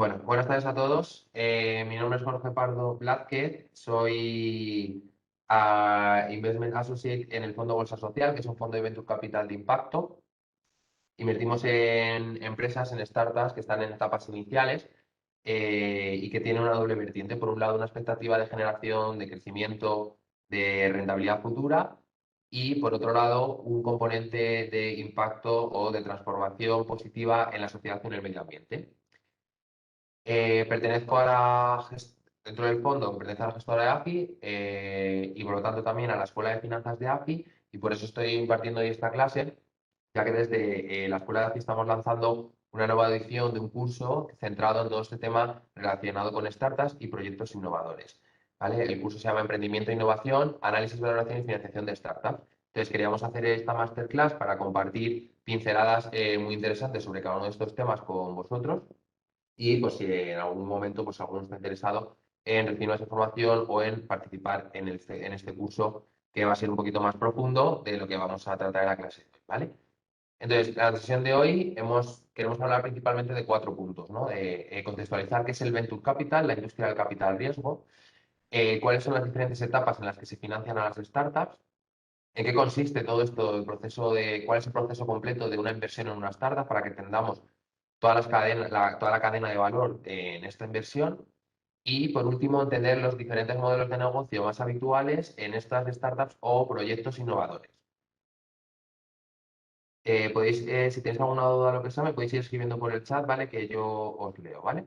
Bueno, buenas tardes a todos. Mi nombre es Jorge Pardo Blázquez. Soy Investment Associate en el Fondo Bolsa Social, que es un fondo de Venture Capital de impacto. Invertimos en empresas, en startups que están en etapas iniciales y que tienen una doble vertiente. Por un lado, una expectativa de generación, de crecimiento, de rentabilidad futura y, por otro lado, un componente de impacto o de transformación positiva en la sociedad y en el medio ambiente. Pertenezco a dentro del fondo, pertenezco a la gestora de AFI y por lo tanto también a la Escuela de Finanzas de AFI y por eso estoy impartiendo hoy esta clase, ya que desde la Escuela de AFI estamos lanzando una nueva edición de un curso centrado en todo este tema relacionado con startups y proyectos innovadores. ¿Vale? El curso se llama Emprendimiento e Innovación, Análisis, Valoración y Financiación de Startups. Entonces queríamos hacer esta masterclass para compartir pinceladas muy interesantes sobre cada uno de estos temas con vosotros. Y pues si en algún momento pues alguno está interesado en recibir más información o en participar en este curso que va a ser un poquito más profundo de lo que vamos a tratar en la clase, ¿vale? Entonces, la sesión de hoy queremos hablar principalmente de 4 puntos, ¿no? Contextualizar qué es el Venture Capital, la industria del capital riesgo, cuáles son las diferentes etapas en las que se financian a las startups, en qué consiste todo esto, cuál es el proceso completo de una inversión en una startup para que entendamos toda la cadena de valor en esta inversión. Y por último, entender los diferentes modelos de negocio más habituales en estas startups o proyectos innovadores. Si tenéis alguna duda o lo que sea, me podéis ir escribiendo por el chat, ¿vale? Que yo os leo, ¿vale?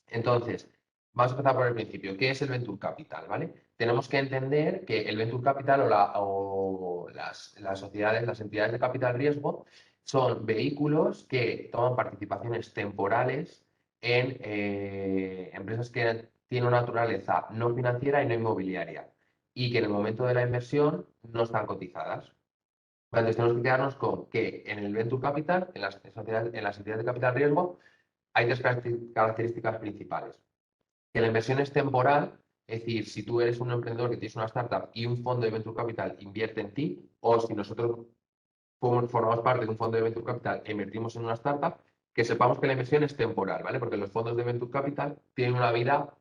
Entonces, vamos a empezar por el principio. ¿Qué es el Venture Capital, ¿vale? Tenemos que entender que el Venture Capital o las sociedades, las entidades de capital riesgo son vehículos que toman participaciones temporales en empresas que tienen una naturaleza no financiera y no inmobiliaria y que en el momento de la inversión no están cotizadas. Entonces tenemos que quedarnos con que en el Venture Capital, en las entidades de capital riesgo, hay tres características principales. Que la inversión es temporal, es decir, si tú eres un emprendedor que tienes una startup y un fondo de Venture Capital invierte en ti, o si nosotros formamos parte de un fondo de Venture Capital e invertimos en una startup, que sepamos que la inversión es temporal, ¿vale? Porque los fondos de Venture Capital tienen una vida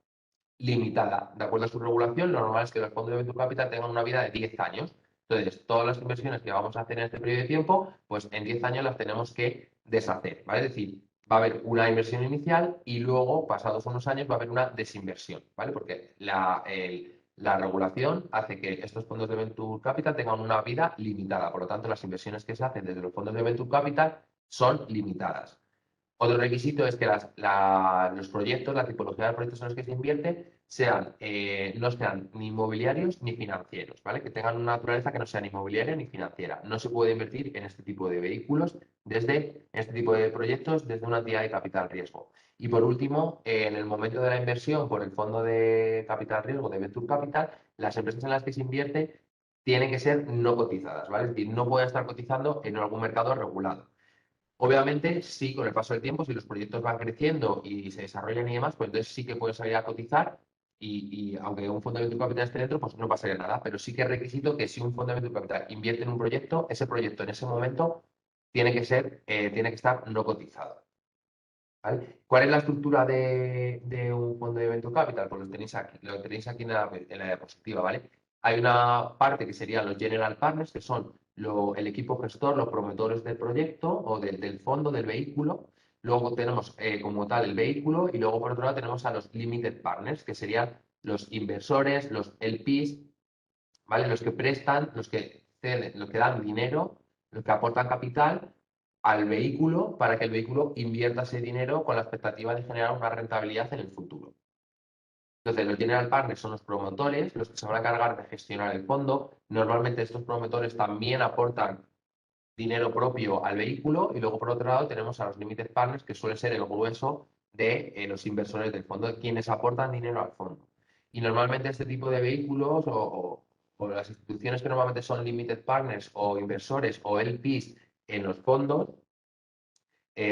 limitada. De acuerdo a su regulación, lo normal es que los fondos de Venture Capital tengan una vida de 10 años. Entonces, todas las inversiones que vamos a hacer en este periodo de tiempo, pues en 10 años las tenemos que deshacer, ¿vale? Es decir, va a haber una inversión inicial y luego, pasados unos años, va a haber una desinversión, ¿vale? Porque la regulación hace que estos fondos de Venture Capital tengan una vida limitada. Por lo tanto, las inversiones que se hacen desde los fondos de Venture Capital son limitadas. Otro requisito es que los proyectos, la tipología de proyectos en los que se invierte, no sean ni inmobiliarios ni financieros, ¿vale? Que tengan una naturaleza que no sea ni inmobiliaria ni financiera. No se puede invertir en este tipo de vehículos, en este tipo de proyectos, desde una entidad de capital riesgo. Y por último, en el momento de la inversión por el fondo de capital riesgo de Venture Capital, las empresas en las que se invierte tienen que ser no cotizadas, ¿vale? Es decir, no pueden estar cotizando en algún mercado regulado. Obviamente, sí, con el paso del tiempo, si los proyectos van creciendo y se desarrollan y demás, pues entonces sí que pueden salir a cotizar y aunque un fondo de venture capital esté dentro, pues no pasaría nada. Pero sí que es requisito que si un fondo de venture capital invierte en un proyecto, ese proyecto en ese momento tiene que estar no cotizado. ¿Vale? ¿Cuál es la estructura de un fondo de venture capital? Pues lo tenéis aquí en la diapositiva, ¿vale? Hay una parte que serían los general partners, que son el equipo gestor, los promotores del proyecto o del fondo, del vehículo. Luego tenemos como tal el vehículo y luego por otro lado tenemos a los limited partners, que serían los inversores, los LPs, ¿vale? Los que prestan, los que dan dinero, los que aportan capital al vehículo para que el vehículo invierta ese dinero con la expectativa de generar una rentabilidad en el futuro. Entonces, los general partners son los promotores, los que se van a encargar de gestionar el fondo. Normalmente estos promotores también aportan dinero propio al vehículo y luego por otro lado tenemos a los limited partners que suele ser el grueso de los inversores del fondo, quienes aportan dinero al fondo. Y normalmente este tipo de vehículos o las instituciones que normalmente son limited partners o inversores o LPs en los fondos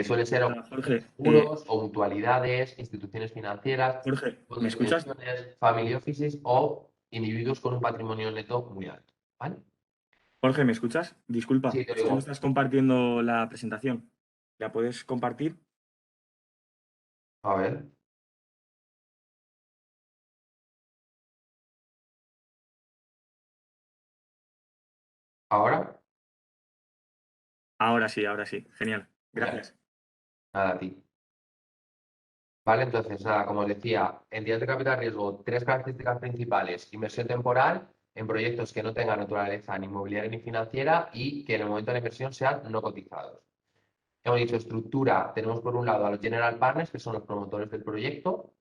suelen ser Hola, Jorge. seguros o mutualidades, instituciones financieras, Jorge, ¿me fondos de escuchas? pensiones, family offices o individuos con un patrimonio neto muy alto. ¿Vale? Jorge, ¿me escuchas? Disculpa, Sí, te es que no digo. estás compartiendo la presentación. ¿La puedes compartir? A ver. ¿Ahora? Ahora sí. Genial. Genial. Gracias. Nada, a ti. Vale, entonces, nada, como os decía, entidad de capital riesgo, tres características principales: inversión temporal en proyectos que no tengan naturaleza ni inmobiliaria ni financiera y que en el momento de la inversión sean no cotizados. Hemos dicho estructura, tenemos por un lado a los general partners, que son los promotores del proyecto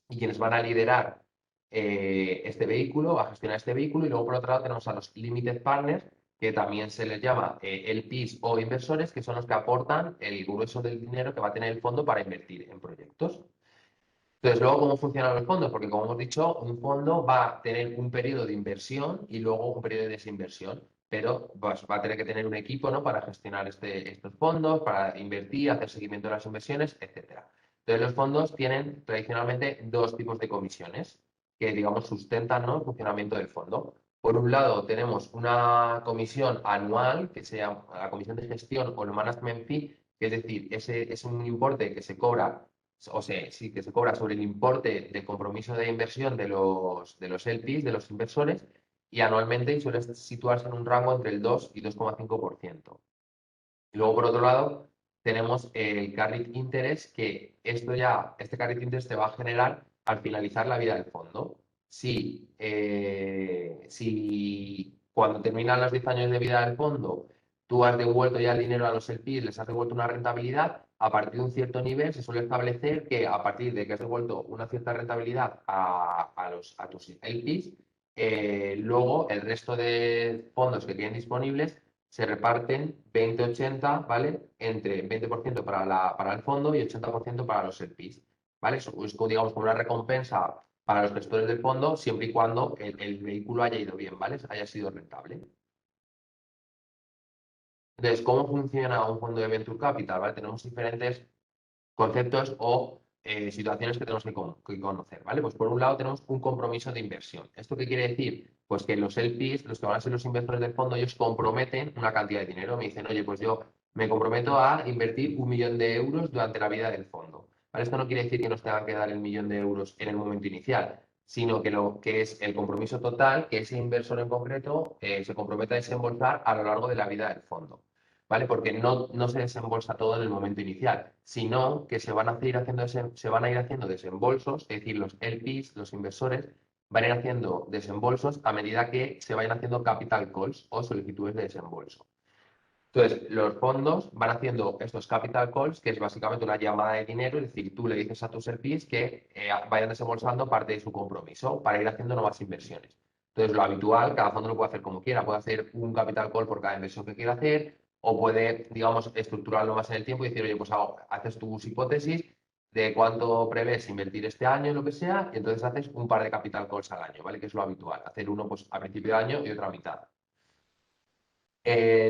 y quienes van a liderar este vehículo, a gestionar este vehículo, y luego por otro lado tenemos a los limited partners, que también se les llama LPs o inversores, que son los que aportan el grueso del dinero que va a tener el fondo para invertir en proyectos. Entonces, luego, ¿cómo funcionan los fondos? Porque, como hemos dicho, un fondo va a tener un periodo de inversión y luego un periodo de desinversión, pero pues, va a tener que tener un equipo, ¿no?, para gestionar estos fondos, para invertir, hacer seguimiento de las inversiones, etcétera. Entonces, los fondos tienen tradicionalmente dos tipos de comisiones que, digamos, sustentan, ¿no?, el funcionamiento del fondo. Por un lado, tenemos una comisión anual, que se llama la comisión de gestión o el management fee, que es decir, ese es un importe que se cobra, o sea, sí, que se cobra sobre el importe de compromiso de inversión de los LPs, de los inversores, y anualmente suele situarse en un rango entre el 2 y 2,5%. Y luego, por otro lado, tenemos el carried interest, que este carried interest te va a generar al finalizar la vida del fondo. Si cuando terminan los 10 años de vida del fondo, tú has devuelto ya el dinero a los LPs, les has devuelto una rentabilidad, a partir de un cierto nivel se suele establecer que a partir de que has devuelto una cierta rentabilidad a tus LPs, luego el resto de fondos que tienen disponibles se reparten 20-80, ¿vale? Entre 20% para el fondo y 80% para los LPs, ¿vale? Eso es, digamos, como una recompensa para los gestores del fondo, siempre y cuando el vehículo haya ido bien, ¿vale? Haya sido rentable. Entonces, ¿cómo funciona un fondo de Venture Capital? ¿Vale? Tenemos diferentes conceptos o situaciones que tenemos que conocer, ¿vale? Pues por un lado tenemos un compromiso de inversión. ¿Esto qué quiere decir? Pues que los LPs, los que van a ser los inversores del fondo, ellos comprometen una cantidad de dinero. Me dicen, oye, pues yo me comprometo a invertir 1 millón de euros durante la vida del fondo. ¿Vale? Esto no quiere decir que nos tengan que dar el 1 millón de euros en el momento inicial, sino que lo que es el compromiso total, que ese inversor en concreto se compromete a desembolsar a lo largo de la vida del fondo. ¿Vale? Porque no se desembolsa todo en el momento inicial, sino que se van a ir haciendo desembolsos, es decir, los LPs, los inversores, van a ir haciendo desembolsos a medida que se vayan haciendo capital calls o solicitudes de desembolso. Entonces, los fondos van haciendo estos capital calls, que es básicamente una llamada de dinero, es decir, tú le dices a tus LPs que vayan desembolsando parte de su compromiso para ir haciendo nuevas inversiones. Entonces, lo habitual, cada fondo lo puede hacer como quiera, puede hacer un capital call por cada inversión que quiera hacer, o puede, digamos, estructurarlo más en el tiempo y decir, oye, pues haces tus hipótesis de cuánto prevés invertir este año, lo que sea, y entonces haces un par de capital calls al año, ¿vale? Que es lo habitual, hacer uno pues a principio de año y otro a mitad.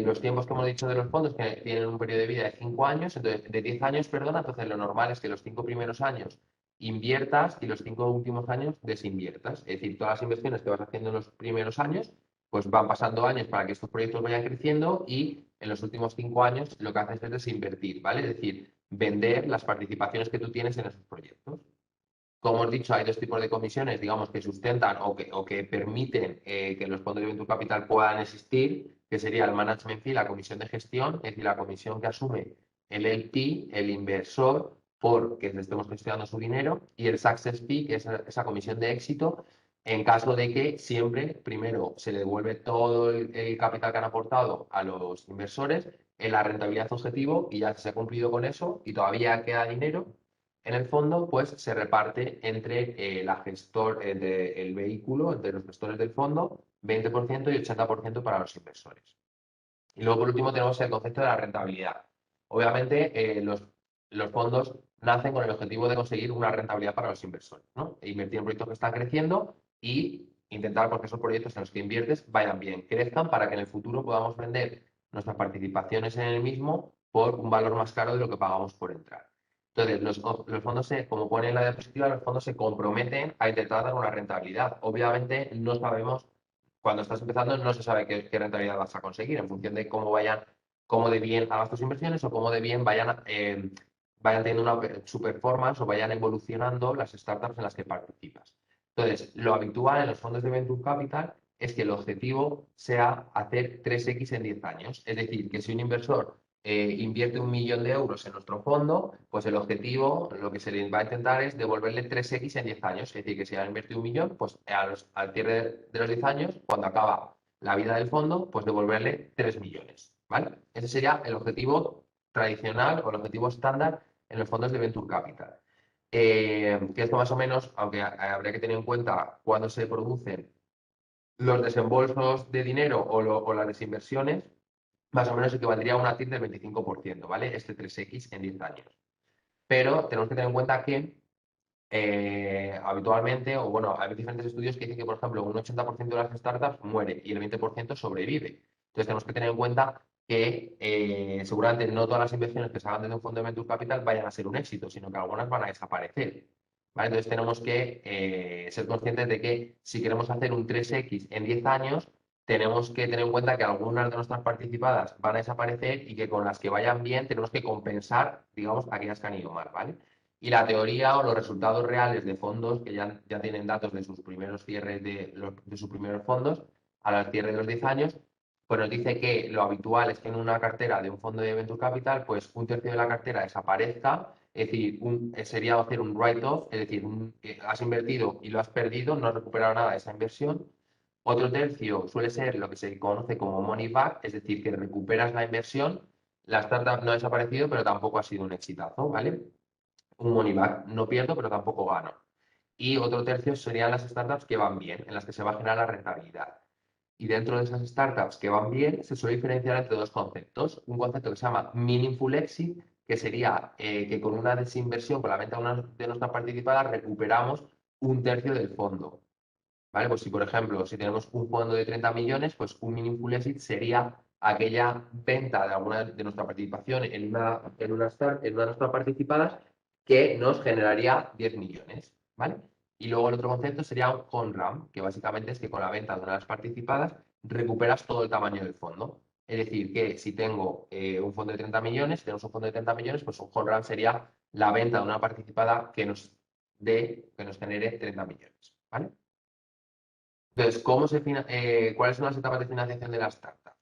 Los tiempos que hemos dicho de los fondos que tienen un periodo de vida de 5 años, entonces de 10 años, perdona, entonces lo normal es que los 5 primeros años inviertas y los 5 últimos años desinviertas. Es decir, todas las inversiones que vas haciendo en los primeros años, pues van pasando años para que estos proyectos vayan creciendo y en los últimos 5 años lo que haces es desinvertir, ¿vale? Es decir, vender las participaciones que tú tienes en esos proyectos. Como os he dicho, hay dos tipos de comisiones, digamos, que sustentan o que permiten que los fondos de venture capital puedan existir, que sería el management fee, la comisión de gestión, es decir, la comisión que asume el LP, el inversor, por que le estemos gestionando su dinero, y el success fee, que es esa comisión de éxito, en caso de que siempre, primero, se le devuelve todo el capital que han aportado a los inversores en la rentabilidad objetivo y ya se ha cumplido con eso y todavía queda dinero en el fondo, pues se reparte entre entre el vehículo, entre los gestores del fondo, 20% y 80% para los inversores. Y luego, por último, tenemos el concepto de la rentabilidad. Obviamente, los fondos nacen con el objetivo de conseguir una rentabilidad para los inversores, ¿no? E invertir en proyectos que están creciendo y intentar porque esos proyectos en los que inviertes vayan bien, crezcan para que en el futuro podamos vender nuestras participaciones en el mismo por un valor más caro de lo que pagamos por entrar. Entonces, los fondos, como pone en la diapositiva, los fondos se comprometen a intentar dar una rentabilidad. Obviamente, no sabemos, cuando estás empezando, no se sabe qué rentabilidad vas a conseguir en función de cómo de bien hagas tus inversiones o cómo de bien vayan vayan teniendo su performance o vayan evolucionando las startups en las que participas. Entonces, lo habitual en los fondos de Venture Capital es que el objetivo sea hacer 3x en 10 años. Es decir, que si un inversor invierte 1 millón de euros en nuestro fondo, pues el objetivo, lo que se le va a intentar es devolverle 3x en 10 años. Es decir, que si ha invertido 1 millón, pues al cierre de los 10 años, cuando acaba la vida del fondo, pues devolverle 3 millones. ¿Vale? Ese sería el objetivo tradicional o el objetivo estándar en los fondos de Venture Capital. Que esto más o menos, aunque habría que tener en cuenta cuándo se producen los desembolsos de dinero o las desinversiones, más o menos equivaldría a una TIR del 25%, ¿vale? Este 3x en 10 años. Pero tenemos que tener en cuenta que habitualmente, o bueno, hay diferentes estudios que dicen que, por ejemplo, un 80% de las startups muere y el 20% sobrevive. Entonces tenemos que tener en cuenta que seguramente no todas las inversiones que se hagan desde un fondo de Venture Capital vayan a ser un éxito, sino que algunas van a desaparecer. ¿Vale? Entonces tenemos que ser conscientes de que si queremos hacer un 3x en 10 años, tenemos que tener en cuenta que algunas de nuestras participadas van a desaparecer y que con las que vayan bien tenemos que compensar, digamos, aquellas que han ido mal, ¿vale? Y la teoría o los resultados reales de fondos que ya tienen datos de sus primeros cierres de sus primeros fondos al cierre de los 10 años, pues nos dice que lo habitual es que en una cartera de un fondo de Venture Capital, pues un tercio de la cartera desaparezca, es decir, sería hacer un write-off, es decir, has invertido y lo has perdido, no has recuperado nada de esa inversión. Otro tercio suele ser lo que se conoce como money back, es decir, que recuperas la inversión, la startup no ha desaparecido, pero tampoco ha sido un exitazo, ¿vale? Un money back, no pierdo, pero tampoco gano. Y otro tercio serían las startups que van bien, en las que se va a generar la rentabilidad. Y dentro de esas startups que van bien, se suele diferenciar entre dos conceptos. Un concepto que se llama meaningful exit, que sería que con una desinversión, con la venta de nuestras participadas, recuperamos un tercio del fondo. ¿Vale? Pues si, por ejemplo, si tenemos un fondo de 30 millones, pues un meaningful exit sería aquella venta de alguna de nuestra participación en una de nuestras participadas que nos generaría 10 millones, ¿vale? Y luego el otro concepto sería un home run, que básicamente es que con la venta de una de las participadas recuperas todo el tamaño del fondo. Es decir, que si tengo un fondo de 30 millones, tenemos un fondo de 30 millones, pues un home run sería la venta de una participada que nos genere 30 millones, ¿vale? Entonces, ¿cuáles son las etapas de financiación de la startup?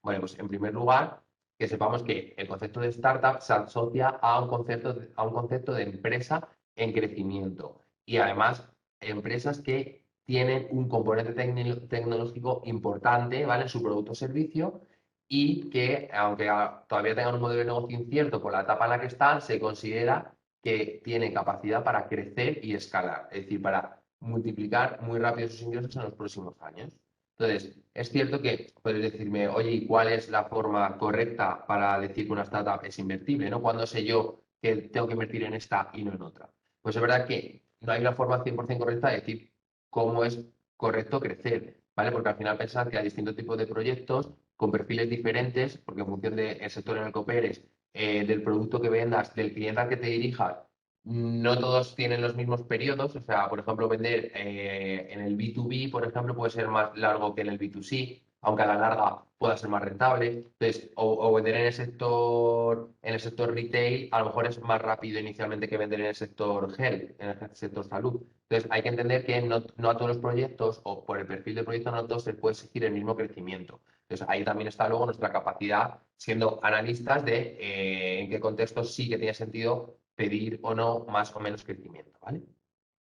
Bueno, pues en primer lugar, que sepamos que el concepto de startup se asocia a un concepto de empresa en crecimiento y además empresas que tienen un componente tecnológico importante, ¿vale? En su producto o servicio y que, aunque todavía tengan un modelo de negocio incierto por la etapa en la que están, se considera que tiene capacidad para crecer y escalar, es decir, para multiplicar muy rápido sus ingresos en los próximos años. Entonces, es cierto que puedes decirme, oye, ¿y cuál es la forma correcta para decir que una startup es invertible? ¿No? ¿Cuándo sé yo que tengo que invertir en esta y no en otra? Pues es verdad que no hay una forma 100% correcta de decir cómo es correcto crecer, ¿vale? Porque al final pensad que hay distintos tipos de proyectos con perfiles diferentes, porque en función del sector en el que operes, del producto que vendas, del cliente al que te dirijas, no todos tienen los mismos periodos, o sea, por ejemplo, vender en el B2B, por ejemplo, puede ser más largo que en el B2C, aunque a la larga pueda ser más rentable. Entonces, o vender en el sector retail, a lo mejor es más rápido inicialmente que vender en el sector health, en el sector salud. Entonces, hay que entender que no a todos los proyectos, o por el perfil de proyecto, no a todos se puede exigir el mismo crecimiento. Entonces, ahí también está luego nuestra capacidad, siendo analistas, de en qué contextos sí que tiene sentido pedir o no más o menos crecimiento, ¿vale?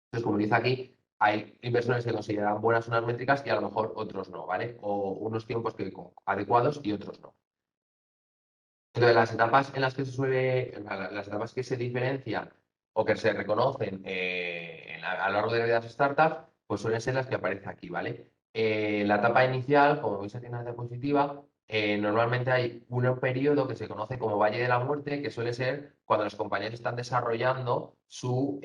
Entonces, como dice aquí, hay inversores que consideran buenas unas métricas y a lo mejor otros no, ¿vale? O unos tiempos adecuados y otros no. Entonces, las etapas en las que las etapas que se diferencian o que se reconocen a lo largo de la vida de las startups, pues suelen ser las que aparecen aquí, ¿vale? La etapa inicial, como veis aquí en la diapositiva, normalmente hay un periodo que se conoce como Valle de la Muerte, que suele ser cuando las compañías están desarrollando su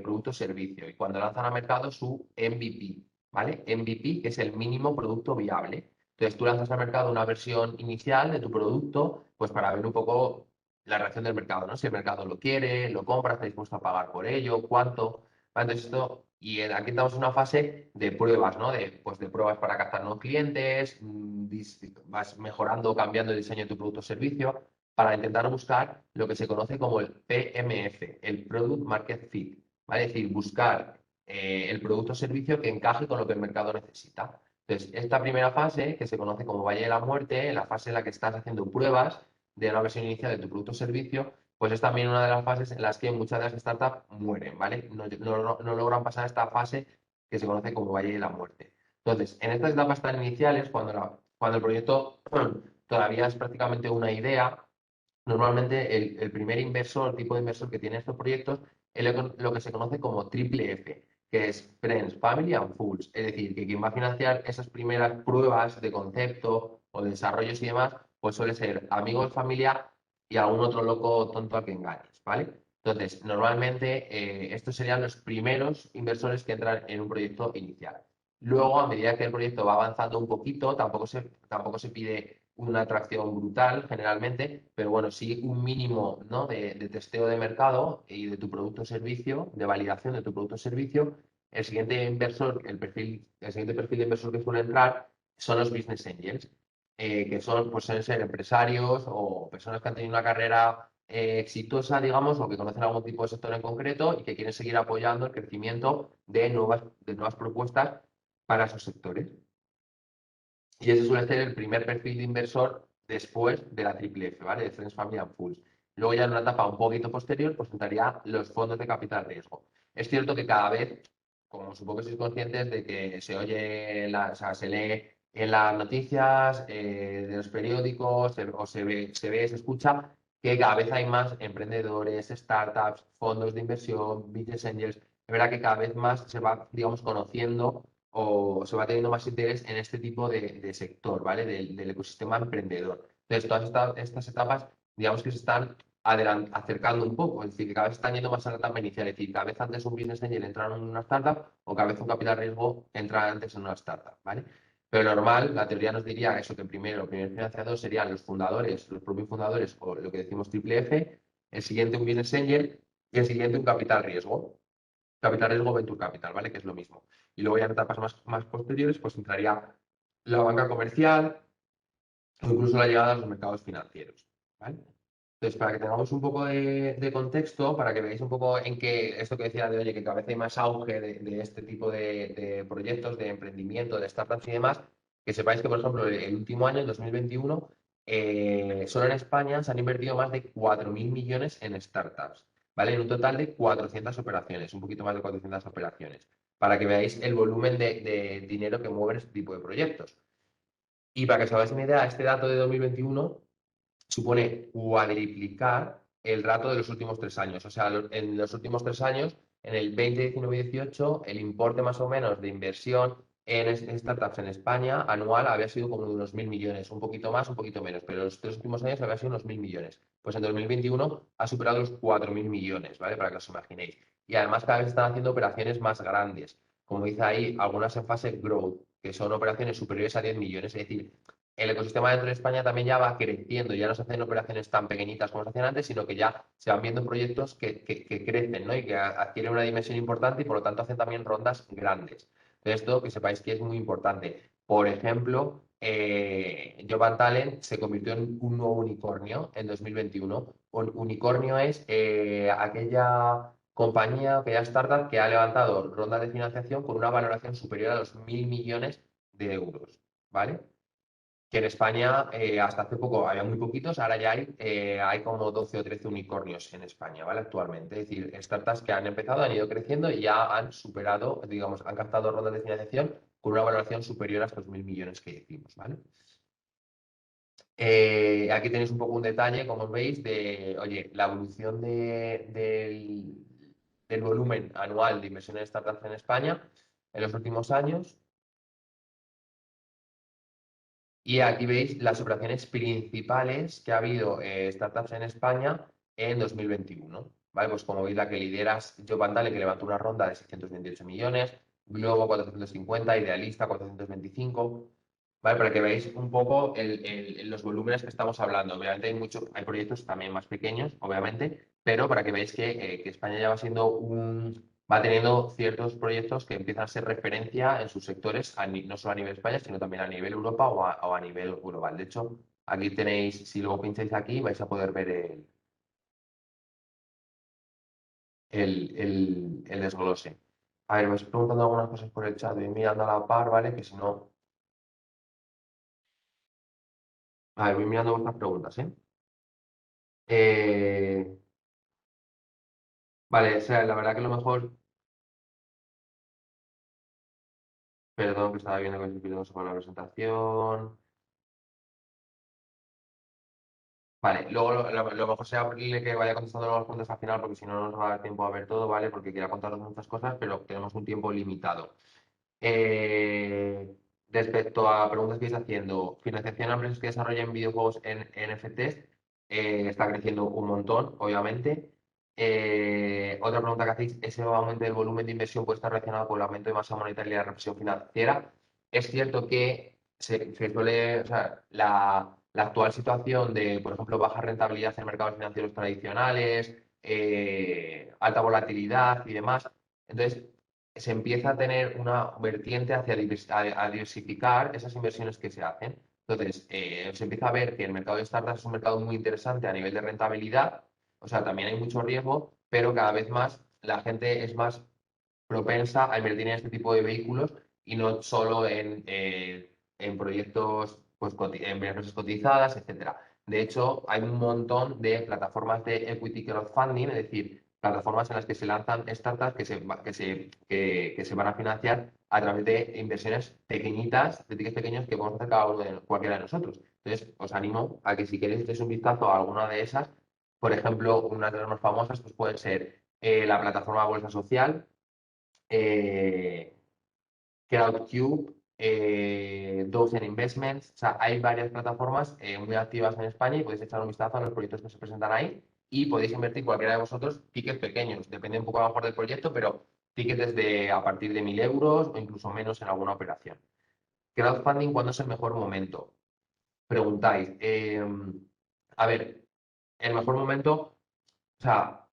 producto o servicio y cuando lanzan al mercado su MVP, ¿vale? MVP, que es el mínimo producto viable. Entonces tú lanzas al mercado una versión inicial de tu producto, pues para ver un poco la reacción del mercado, ¿no? Si el mercado lo quiere, lo compra, está dispuesto a pagar por ello, cuánto. ¿Vale? Entonces aquí estamos en una fase de pruebas, ¿no? Pues de pruebas para captar nuevos clientes, vas mejorando, cambiando el diseño de tu producto o servicio, para intentar buscar lo que se conoce como el PMF, el Product Market Fit, ¿vale? Es decir, buscar el producto o servicio que encaje con lo que el mercado necesita. Entonces, esta primera fase, que se conoce como Valle de la Muerte, la fase en la que estás haciendo pruebas de una versión inicial de tu producto o servicio, pues es también una de las fases en las que muchas de las startups mueren, ¿vale? No logran pasar esta fase que se conoce como Valle de la Muerte. Entonces, en estas etapas tan iniciales, cuando el proyecto todavía es prácticamente una idea, normalmente el primer inversor, tipo de inversor que tiene estos proyectos, es lo que se conoce como triple F, que es Friends, Family and Fools. Es decir, que quien va a financiar esas primeras pruebas de concepto o de desarrollos y demás, pues suele ser amigos, familia y algún otro loco tonto al que engañes, ¿vale? Entonces, normalmente estos serían los primeros inversores que entran en un proyecto inicial. Luego, a medida que el proyecto va avanzando un poquito, tampoco se pide una atracción brutal generalmente, pero bueno, sí un mínimo, ¿no? de testeo de mercado y de tu producto o servicio, de validación de tu producto o servicio. El siguiente inversor, el siguiente perfil de inversor que suele entrar son los business angels, que son, pues suelen ser empresarios o personas que han tenido una carrera exitosa, digamos, o que conocen algún tipo de sector en concreto y que quieren seguir apoyando el crecimiento de nuevas propuestas para esos sectores. Y ese suele ser el primer perfil de inversor después de la triple F, ¿vale? De Friends, Family and Fools. Luego ya en una etapa un poquito posterior, pues entraría los fondos de capital riesgo. Es cierto que cada vez, como supongo que sois conscientes de que se oye, o sea, se lee en las noticias, de los periódicos, se escucha, que cada vez hay más emprendedores, startups, fondos de inversión, business angels. Es verdad que cada vez más se va, digamos, conociendo o se va teniendo más interés en este tipo de sector, ¿vale? Del ecosistema emprendedor. Entonces, todas estas etapas, digamos que se están acercando un poco, es decir, que cada vez están yendo más a la etapa inicial, es decir, cada vez antes un business angel entra en una startup o cada vez un capital riesgo entra antes en una startup, ¿vale? Pero normal, la teoría nos diría eso, que primero, el primer financiador serían los fundadores, los propios fundadores, o lo que decimos triple F, el siguiente un business angel y el siguiente un capital riesgo. Capital riesgo venture capital, ¿vale? Que es lo mismo. Y luego ya en etapas más posteriores, pues entraría la banca comercial o incluso la llegada a los mercados financieros, ¿vale? Entonces, para que tengamos un poco de contexto, para que veáis un poco en qué, esto que decía de, oye, que cada vez hay más auge de este tipo de proyectos, de emprendimiento, de startups y demás, que sepáis que, por ejemplo, el último año, el 2021, solo en España se han invertido más de 4.000 millones en startups, ¿vale? En un total de 400 operaciones, un poquito más de 400 operaciones, para que veáis el volumen de dinero que mueven este tipo de proyectos. Y para que os hagáis una idea, este dato de 2021 supone cuadriplicar el rato de los últimos 3 años. O sea, en los últimos 3 años, en el 20, 19 y 18, el importe más o menos de inversión en startups en España anual había sido como de unos 1.000 millones, un poquito más, un poquito menos, pero los 3 últimos años había sido unos 1.000 millones. Pues en 2021 ha superado los 4.000 millones, ¿vale? Para que os imaginéis. Y además cada vez están haciendo operaciones más grandes. Como dice ahí, algunas en fase growth, que son operaciones superiores a 10 millones. Es decir, el ecosistema dentro de España también ya va creciendo, ya no se hacen operaciones tan pequeñitas como se hacían antes, sino que ya se van viendo proyectos que crecen, ¿no? Y que adquieren una dimensión importante y por lo tanto hacen también rondas grandes. Entonces, esto que sepáis que es muy importante. Por ejemplo, Jovan Talent se convirtió en un nuevo unicornio en 2021. Un unicornio es aquella compañía, aquella startup que ha levantado rondas de financiación con una valoración superior a los 1.000 millones de euros, ¿vale? Que en España hasta hace poco había muy poquitos, ahora ya hay como 12 o 13 unicornios en España, ¿vale? Actualmente. Es decir, startups que han empezado, han ido creciendo y ya han superado, digamos, han captado rondas de financiación con una valoración superior a estos 1.000 millones que decimos, ¿vale? Aquí tenéis un poco un detalle, como veis, de, oye, la evolución del volumen anual de inversión en startups en España en los últimos años. Y aquí veis las operaciones principales que ha habido startups en España en 2021. ¿Vale? Pues como veis, la que lidera es Jovantale, que levantó una ronda de 628 millones, Globo 450, Idealista 425. ¿Vale? Para que veáis un poco los volúmenes que estamos hablando. Obviamente hay proyectos también más pequeños, obviamente, pero para que veáis que España ya va teniendo ciertos proyectos que empiezan a ser referencia en sus sectores, no solo a nivel España, sino también a nivel Europa o a nivel global. De hecho, Aquí tenéis, si luego pincháis aquí, vais a poder ver el desglose. A ver, vais preguntando algunas cosas por el chat, voy mirando a la par, ¿vale? Que si no... A ver, voy mirando vuestras preguntas, ¿eh? Vale, o sea, la verdad que lo mejor... Perdón, que estaba viendo que estoy pidiendo sobre la presentación. Vale, luego lo mejor será abrirle que vaya contestando los preguntas al final, porque si no, no nos va a dar tiempo a ver todo, ¿vale? Porque quería contaros muchas cosas, pero tenemos un tiempo limitado. Respecto a preguntas que estáis haciendo, financiación a empresas que desarrollen videojuegos en NFTs, está creciendo un montón, obviamente. Otra pregunta que hacéis, ¿ese aumento del volumen de inversión puede estar relacionado con el aumento de masa monetaria y la represión financiera? Es cierto que se suele, o sea, la actual situación de, por ejemplo, baja rentabilidad en mercados financieros tradicionales, alta volatilidad y demás. Entonces, se empieza a tener una vertiente hacia a diversificar esas inversiones que se hacen. Entonces, se empieza a ver que el mercado de startups es un mercado muy interesante a nivel de rentabilidad, o sea, también hay mucho riesgo, pero cada vez más la gente es más propensa a invertir en este tipo de vehículos y no solo en proyectos, pues, en empresas cotizadas, etcétera. De hecho, hay un montón de plataformas de equity crowdfunding, es decir, plataformas en las que se lanzan startups que se van a financiar a través de inversiones pequeñitas, de tickets pequeños que podemos hacer cada uno de cualquiera de nosotros. Entonces, os animo a que si queréis echéis un vistazo a alguna de esas. Por ejemplo, una de las más famosas pues puede ser la plataforma Bolsa Social, eh, Crowdcube, Dozen Investments. O sea, hay varias plataformas muy activas en España y podéis echar un vistazo a los proyectos que se presentan ahí y podéis invertir cualquiera de vosotros tickets pequeños. Depende un poco a lo mejor del proyecto, pero tickets desde a partir de 1.000 euros o incluso menos en alguna operación. Crowdfunding, ¿cuándo es el mejor momento? Preguntáis. A ver, el mejor momento, o sea,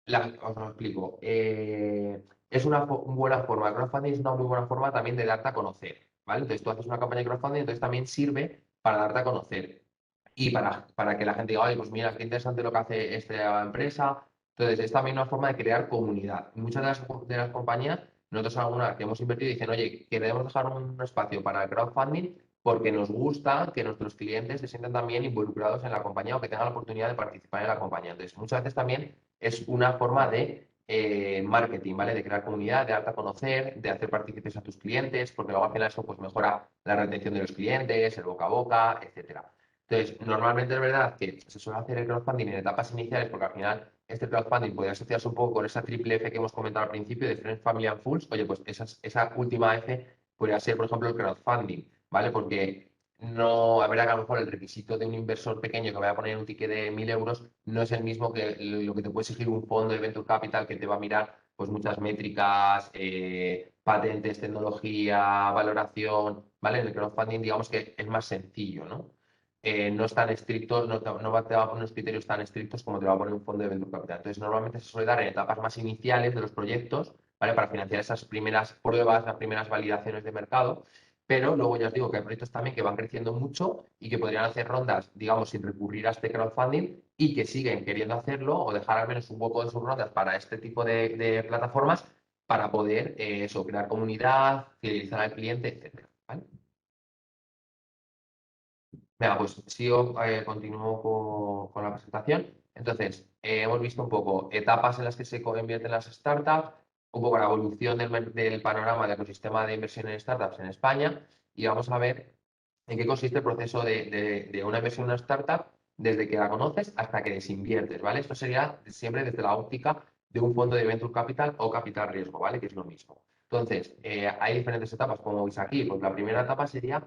os lo explico. Es una buena forma, el crowdfunding es una muy buena forma también de darte a conocer, ¿vale? Entonces tú haces una campaña de crowdfunding, entonces también sirve para darte a conocer y para que la gente diga, oye, pues mira, qué interesante lo que hace esta empresa. Entonces es también una forma de crear comunidad. Muchas de las compañías, nosotros algunas que hemos invertido, dicen, oye, queremos dejar un espacio para el crowdfunding porque nos gusta que nuestros clientes se sientan también involucrados en la compañía o que tengan la oportunidad de participar en la compañía. Entonces, muchas veces también es una forma de marketing, ¿vale? De crear comunidad, de darte a conocer, de hacer partícipes a tus clientes, porque luego al final eso pues mejora la retención de los clientes, el boca a boca, etcétera. Entonces, normalmente es verdad que se suele hacer el crowdfunding en etapas iniciales, porque al final este crowdfunding puede asociarse un poco con esa triple F que hemos comentado al principio de Friends, Family and Fools. Oye, pues esa última F podría ser, por ejemplo, el crowdfunding, ¿vale? Porque no, a ver, a lo mejor el requisito de un inversor pequeño que vaya a poner un ticket de 1.000 euros no es el mismo que lo que te puede exigir un fondo de venture capital que te va a mirar pues muchas métricas, patentes, tecnología, valoración, ¿vale? En el crowdfunding digamos que es más sencillo, ¿no? No es tan estricto, te va a poner unos criterios tan estrictos como te va a poner un fondo de venture capital. Entonces, normalmente se suele dar en etapas más iniciales de los proyectos, ¿vale? Para financiar esas primeras pruebas, las primeras validaciones de mercado. Pero luego ya os digo que hay proyectos también que van creciendo mucho y que podrían hacer rondas, digamos, sin recurrir a este crowdfunding y que siguen queriendo hacerlo o dejar al menos un hueco de sus rondas para este tipo de plataformas para poder eso, crear comunidad, fidelizar al cliente, etcétera. ¿Vale? Venga, pues sigo, continúo con la presentación. Entonces, hemos visto un poco etapas en las que se invierten las startups, un poco la evolución del panorama del ecosistema de inversión en startups en España y vamos a ver en qué consiste el proceso de una inversión en una startup desde que la conoces hasta que desinviertes, ¿vale? Esto sería siempre desde la óptica de un fondo de venture capital o capital riesgo, ¿vale? Que es lo mismo. Entonces, hay diferentes etapas, como veis aquí. Pues la primera etapa sería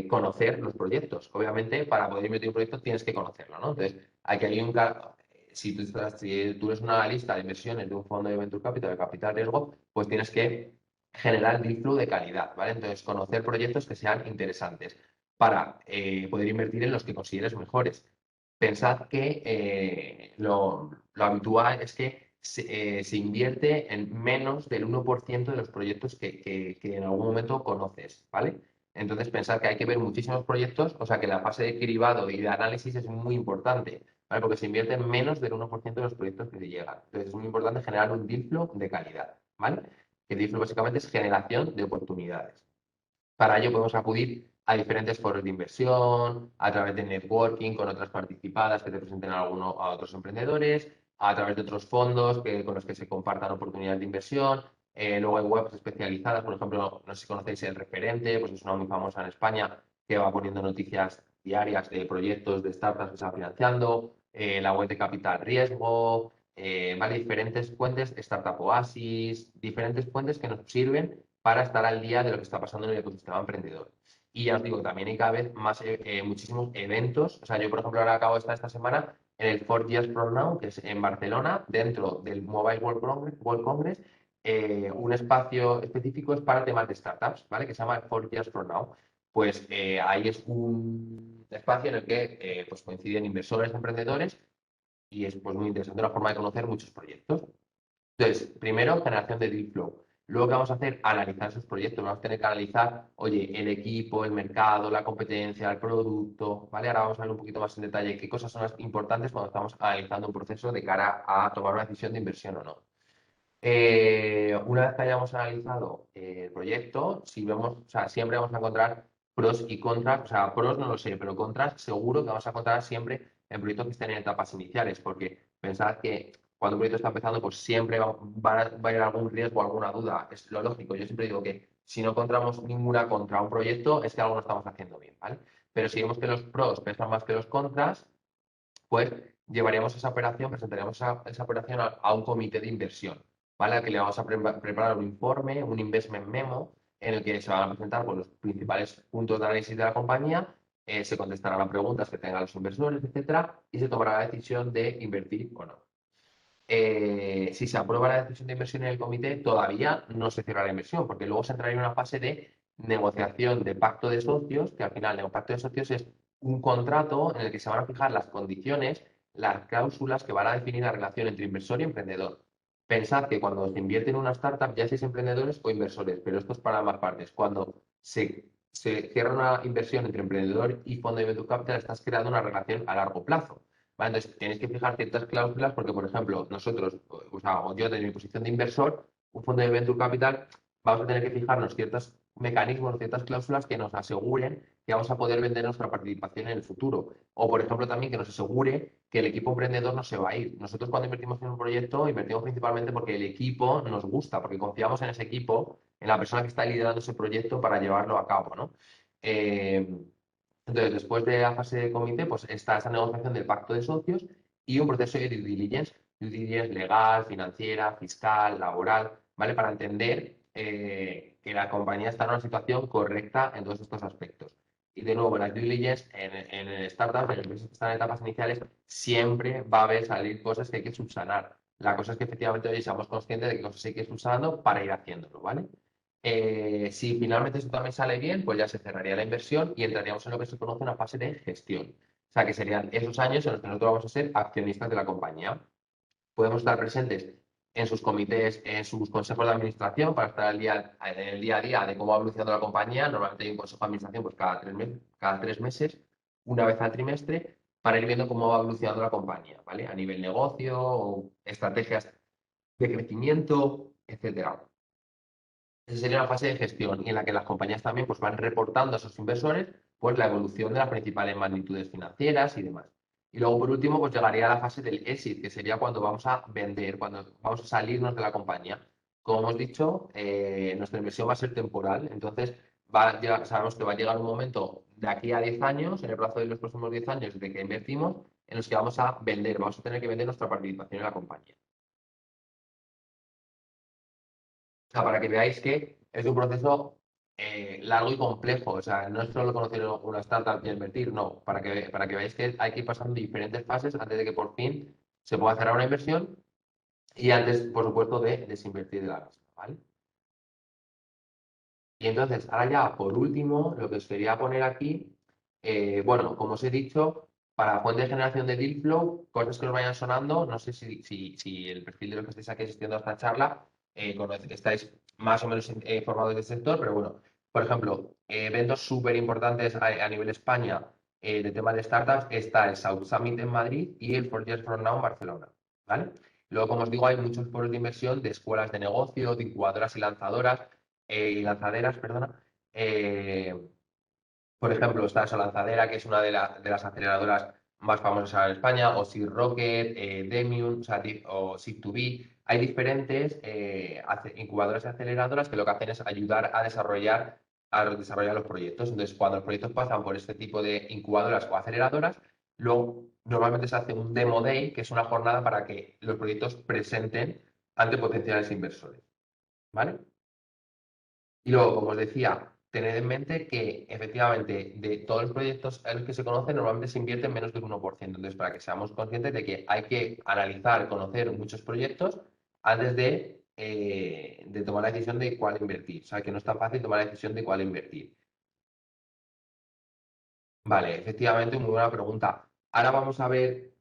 conocer los proyectos. Obviamente, para poder invertir en un proyecto tienes que conocerlo, ¿no? Entonces, aquí hay si tú eres una analista de inversiones de un fondo de venture capital, de capital riesgo, pues tienes que generar deal flow de calidad, ¿vale? Entonces, conocer proyectos que sean interesantes para poder invertir en los que consideres mejores. Pensad que lo habitual es que se invierte en menos del 1% de los proyectos que en algún momento conoces, ¿vale? Entonces, pensar que hay que ver muchísimos proyectos, o sea que la fase de cribado y de análisis es muy importante, ¿vale? Porque se invierte menos del 1% de los proyectos que se llegan. Entonces, es muy importante generar un deal flow de calidad, ¿vale? Que deal flow básicamente es generación de oportunidades. Para ello podemos acudir a diferentes foros de inversión, a través de networking con otras participadas que te presenten a otros emprendedores, a través de otros fondos con los que se compartan oportunidades de inversión. Luego hay webs especializadas, por ejemplo, no sé si conocéis El Referente, pues es una muy famosa en España que va poniendo noticias diarias de proyectos de startups que se están financiando, la web de Capital Riesgo, ¿vale? Diferentes fuentes, Startup Oasis, diferentes fuentes que nos sirven para estar al día de lo que está pasando en el ecosistema emprendedor. Y ya os digo, también hay cada vez más, muchísimos eventos. O sea, yo, por ejemplo, ahora acabo de estar esta semana en el 4 Years From Now, que es en Barcelona, dentro del Mobile World Congress. Un espacio específico es para temas de startups, ¿vale? Que se llama 4 Years From Now. Pues ahí es un espacio en el que pues coinciden inversores, emprendedores, y es pues, muy interesante, una forma de conocer muchos proyectos. Entonces, primero, generación de deal flow. Luego, ¿qué vamos a hacer? Analizar esos proyectos. Vamos a tener que analizar, oye, el equipo, el mercado, la competencia, el producto, ¿vale? Ahora vamos a ver un poquito más en detalle qué cosas son las importantes cuando estamos analizando un proceso de cara a tomar una decisión de inversión o no. Una vez que hayamos analizado el proyecto, si vemos, o sea, siempre vamos a encontrar pros y contras, o sea, pros no lo sé, pero contras seguro que vamos a encontrar siempre en proyectos que estén en etapas iniciales, porque pensad que cuando un proyecto está empezando, pues siempre va a haber algún riesgo, alguna duda, es lo lógico. Yo siempre digo que si no encontramos ninguna contra un proyecto, es que algo no estamos haciendo bien, ¿vale? Pero si vemos que los pros pesan más que los contras, pues llevaríamos esa operación, presentaríamos esa operación a un comité de inversión, ¿vale? Al que le vamos a preparar un informe, un investment memo, en el que se van a presentar pues, los principales puntos de análisis de la compañía, se contestarán a preguntas que tengan los inversores, etcétera, y se tomará la decisión de invertir o no. Si se aprueba la decisión de inversión en el comité, todavía no se cierra la inversión, porque luego se entraría en una fase de negociación de pacto de socios, que al final el pacto de socios es un contrato en el que se van a fijar las condiciones, las cláusulas que van a definir la relación entre inversor y emprendedor. Pensad que cuando se invierte en una startup, ya seis emprendedores o inversores, pero esto es para ambas partes. Cuando se cierra una inversión entre emprendedor y fondo de venture capital, estás creando una relación a largo plazo. ¿Vale? Entonces, tienes que fijar ciertas cláusulas porque, por ejemplo, nosotros, o sea, o yo desde mi posición de inversor, un fondo de venture capital, vamos a tener que fijarnos ciertos mecanismos, ciertas cláusulas que nos aseguren que vamos a poder vender nuestra participación en el futuro. O, por ejemplo, también que nos asegure que el equipo emprendedor no se va a ir. Nosotros cuando invertimos en un proyecto, invertimos principalmente porque el equipo nos gusta, porque confiamos en ese equipo, en la persona que está liderando ese proyecto para llevarlo a cabo, ¿no? Entonces, después de la fase de comité, pues está esa negociación del pacto de socios y un proceso de due diligence legal, financiera, fiscal, laboral, ¿vale? Para entender que la compañía está en una situación correcta en todos estos aspectos. Y de nuevo, las due diligence en startups, en empresas que están en etapas iniciales, siempre va a haber salir cosas que hay que subsanar. La cosa es que efectivamente hoy seamos conscientes de qué cosas hay que ir subsanando para ir haciéndolo, ¿vale? Si finalmente esto también sale bien, pues ya se cerraría la inversión y entraríamos en lo que se conoce una fase de gestión. O sea, que serían esos años en los que nosotros vamos a ser accionistas de la compañía. Podemos estar presentes en sus comités, en sus consejos de administración para estar en el día a día de cómo va evolucionando la compañía. Normalmente hay un consejo de administración pues, cada 3 meses, una vez al trimestre, para ir viendo cómo va evolucionando la compañía, ¿vale? A nivel negocio, o estrategias de crecimiento, etcétera. Esa sería una fase de gestión y en la que las compañías también pues, van reportando a sus inversores pues, la evolución de las principales magnitudes financieras y demás. Y luego, por último, pues llegaría a la fase del exit, que sería cuando vamos a vender, cuando vamos a salirnos de la compañía. Como hemos dicho, nuestra inversión va a ser temporal, entonces sabemos que va a llegar un momento de aquí a 10 años, en el plazo de los próximos 10 años de que invertimos, en los que vamos a vender, vamos a tener que vender nuestra participación en la compañía. O sea, para que veáis que es un proceso largo y complejo. O sea, no es solo conocer una startup y invertir, no. Para que veáis que hay que ir pasando diferentes fases antes de que por fin se pueda cerrar una inversión y antes, por supuesto, de desinvertir de la misma, ¿vale? Y entonces, ahora ya, por último, lo que os quería poner aquí, bueno, como os he dicho, para fuente de generación de deal flow, cosas que os vayan sonando, no sé si el perfil de los que estáis aquí asistiendo a esta charla, estáis más o menos formados del sector, pero bueno, Por ejemplo, eventos súper importantes a nivel España de temas de startups está el South Summit en Madrid y el 4 Years From Now en Barcelona, ¿vale? Luego, como os digo, hay muchos foros de inversión de escuelas de negocio, de incubadoras y lanzaderas, perdona. Por ejemplo, está esa lanzadera, que es una de las aceleradoras más famosas ahora en España, o Seed Rocket, Demium, o sea, o Seed2B. Hay diferentes incubadoras y aceleradoras que lo que hacen es ayudar a desarrollar los proyectos. Entonces, cuando los proyectos pasan por este tipo de incubadoras o aceleradoras, luego normalmente se hace un Demo Day, que es una jornada para que los proyectos presenten ante potenciales inversores. ¿Vale? Y luego, como os decía, tened en mente que efectivamente de todos los proyectos en los que se conocen, normalmente se invierte en menos del 1%. Entonces, para que seamos conscientes de que hay que analizar, conocer muchos proyectos antes de tomar la decisión de cuál invertir. O sea, que no es tan fácil tomar la decisión de cuál invertir. Vale, efectivamente, muy buena pregunta. Ahora vamos a ver.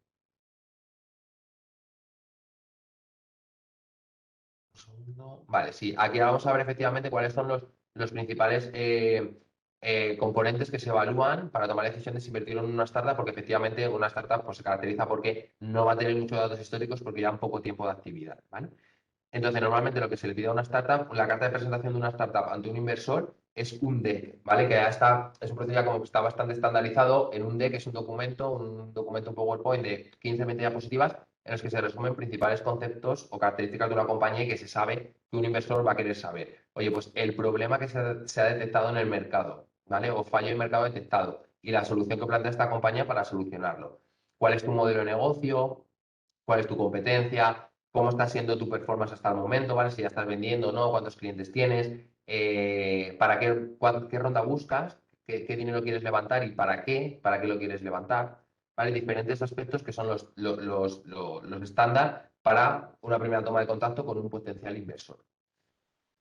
Un segundo. Vale, sí, aquí vamos a ver efectivamente cuáles son los principales componentes que se evalúan para tomar la decisión de si invertir en una startup, porque efectivamente una startup pues, se caracteriza porque no va a tener muchos datos históricos porque llevan poco tiempo de actividad, ¿vale? Entonces, normalmente lo que se le pide a una startup, la carta de presentación de una startup ante un inversor es un deck, ¿vale? Que ya está, es un proceso ya como que está bastante estandarizado. En un deck es un documento PowerPoint de 15-20 diapositivas en los que se resumen principales conceptos o características de una compañía y que se sabe que un inversor va a querer saber. Oye, pues el problema que se ha detectado en el mercado, ¿vale? O fallo de mercado detectado y la solución que plantea esta compañía para solucionarlo. ¿Cuál es tu modelo de negocio? ¿Cuál es tu competencia? ¿Cómo está siendo tu performance hasta el momento? ¿Vale? Si ya estás vendiendo o no, cuántos clientes tienes, qué ronda buscas, qué dinero quieres levantar y para qué lo quieres levantar. ¿Vale? Diferentes aspectos que son los estándar para una primera toma de contacto con un potencial inversor.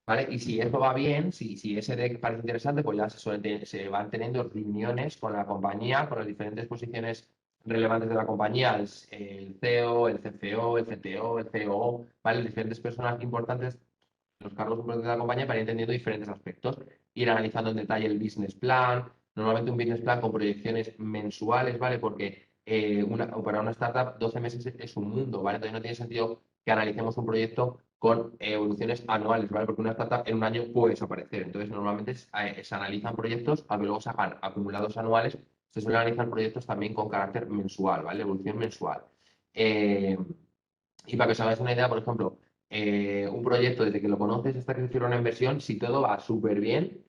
¿Vale? Y si eso va bien, si ese deck parece interesante, pues ya se van teniendo reuniones con la compañía, con las diferentes posiciones relevantes de la compañía, el CEO, el CFO, el CTO, el COO, ¿vale? Diferentes personas importantes, los cargos importantes de la compañía, para ir entendiendo diferentes aspectos, ir analizando en detalle el business plan, normalmente un business plan con proyecciones mensuales, ¿vale? Porque para una startup 12 meses es un mundo, ¿vale? Entonces no tiene sentido que analicemos un proyecto con evoluciones anuales, ¿vale? Porque una startup en un año puede desaparecer. Entonces, normalmente se analizan proyectos, aunque luego se hagan acumulados anuales, se suelen analizar proyectos también con carácter mensual, ¿vale? Evolución mensual. Eh, y para que os hagáis una idea, por ejemplo, un proyecto desde que lo conoces hasta que se cierra una inversión, si todo va súper bien,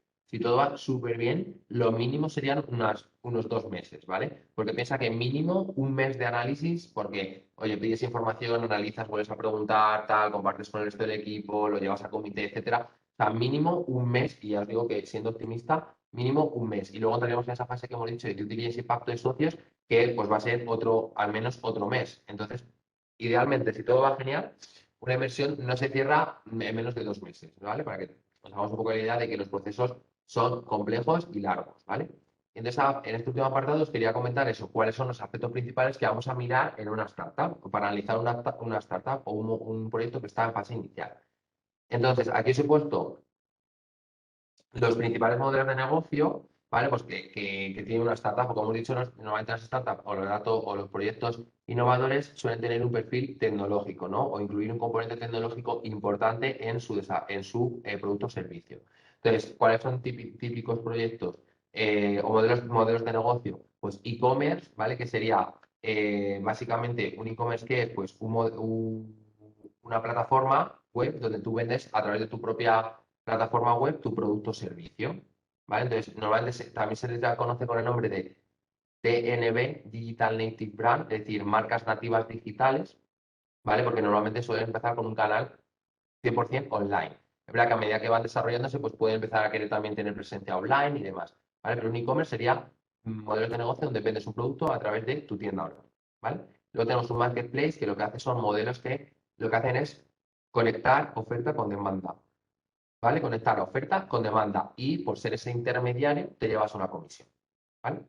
lo mínimo serían unos 2 meses, ¿vale? Porque piensa que mínimo un mes de análisis, porque, oye, pides información, analizas, vuelves a preguntar, tal, compartes con el resto del equipo, lo llevas a comité, etcétera. O sea, mínimo un mes, y ya os digo que siendo optimista, mínimo un mes. Y luego entraríamos en esa fase que hemos dicho de due diligence y pacto de socios, que pues va a ser al menos otro mes. Entonces, idealmente, si todo va genial, una inversión no se cierra en menos de 2 meses, ¿vale? Para que nos hagamos un poco la idea de que los procesos son complejos y largos, ¿vale? Entonces, en este último apartado os quería comentar eso, cuáles son los aspectos principales que vamos a mirar en una startup, para analizar una startup o un proyecto que está en fase inicial. Entonces, aquí os he puesto los principales modelos de negocio, ¿vale? Pues que tiene una startup, o como hemos dicho, normalmente las startups o los datos o los proyectos innovadores suelen tener un perfil tecnológico, ¿no? O incluir un componente tecnológico importante en su producto o servicio. Entonces, ¿cuáles son típicos proyectos o modelos de negocio? Pues e-commerce, ¿vale? Que sería básicamente un e-commerce que es pues una plataforma web donde tú vendes a través de tu propia plataforma web tu producto o servicio. ¿Vale? Entonces, normalmente también se les conoce con el nombre de DNB, Digital Native Brand, es decir, marcas nativas digitales, ¿vale? Porque normalmente suelen empezar con un canal 100% online. Es verdad que a medida que van desarrollándose, pues pueden empezar a querer también tener presencia online y demás, ¿vale? Pero un e-commerce sería modelos de negocio donde vendes un producto a través de tu tienda online, ¿vale? Luego tenemos un marketplace que lo que hace son modelos que lo que hacen es conectar oferta con demanda. ¿Vale? Conectar oferta con demanda y por ser ese intermediario te llevas una comisión, ¿vale?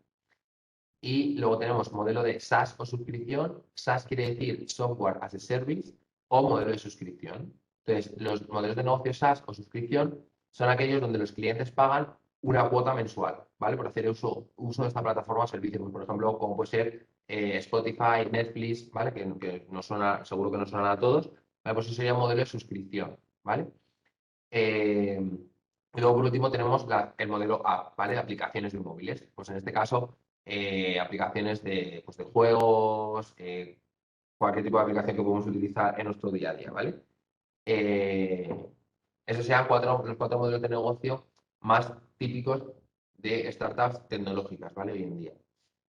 Y luego tenemos modelo de SaaS o suscripción. SaaS quiere decir Software as a Service o modelo de suscripción. Entonces, los modelos de negocio SaaS o suscripción son aquellos donde los clientes pagan una cuota mensual, ¿vale? Por hacer uso de esta plataforma o servicio, pues, por ejemplo, como puede ser Spotify, Netflix, ¿vale? Que no suena, seguro que no suenan a todos, ¿vale? Pues eso sería un modelo de suscripción, ¿vale? Eh, y luego, por último, tenemos el modelo app, ¿vale? De aplicaciones de móviles. Pues en este caso, aplicaciones pues, de juegos, cualquier tipo de aplicación que podemos utilizar en nuestro día a día, ¿vale? Eh, Esos sean los 4 modelos de negocio más típicos de startups tecnológicas, ¿vale? Hoy en día.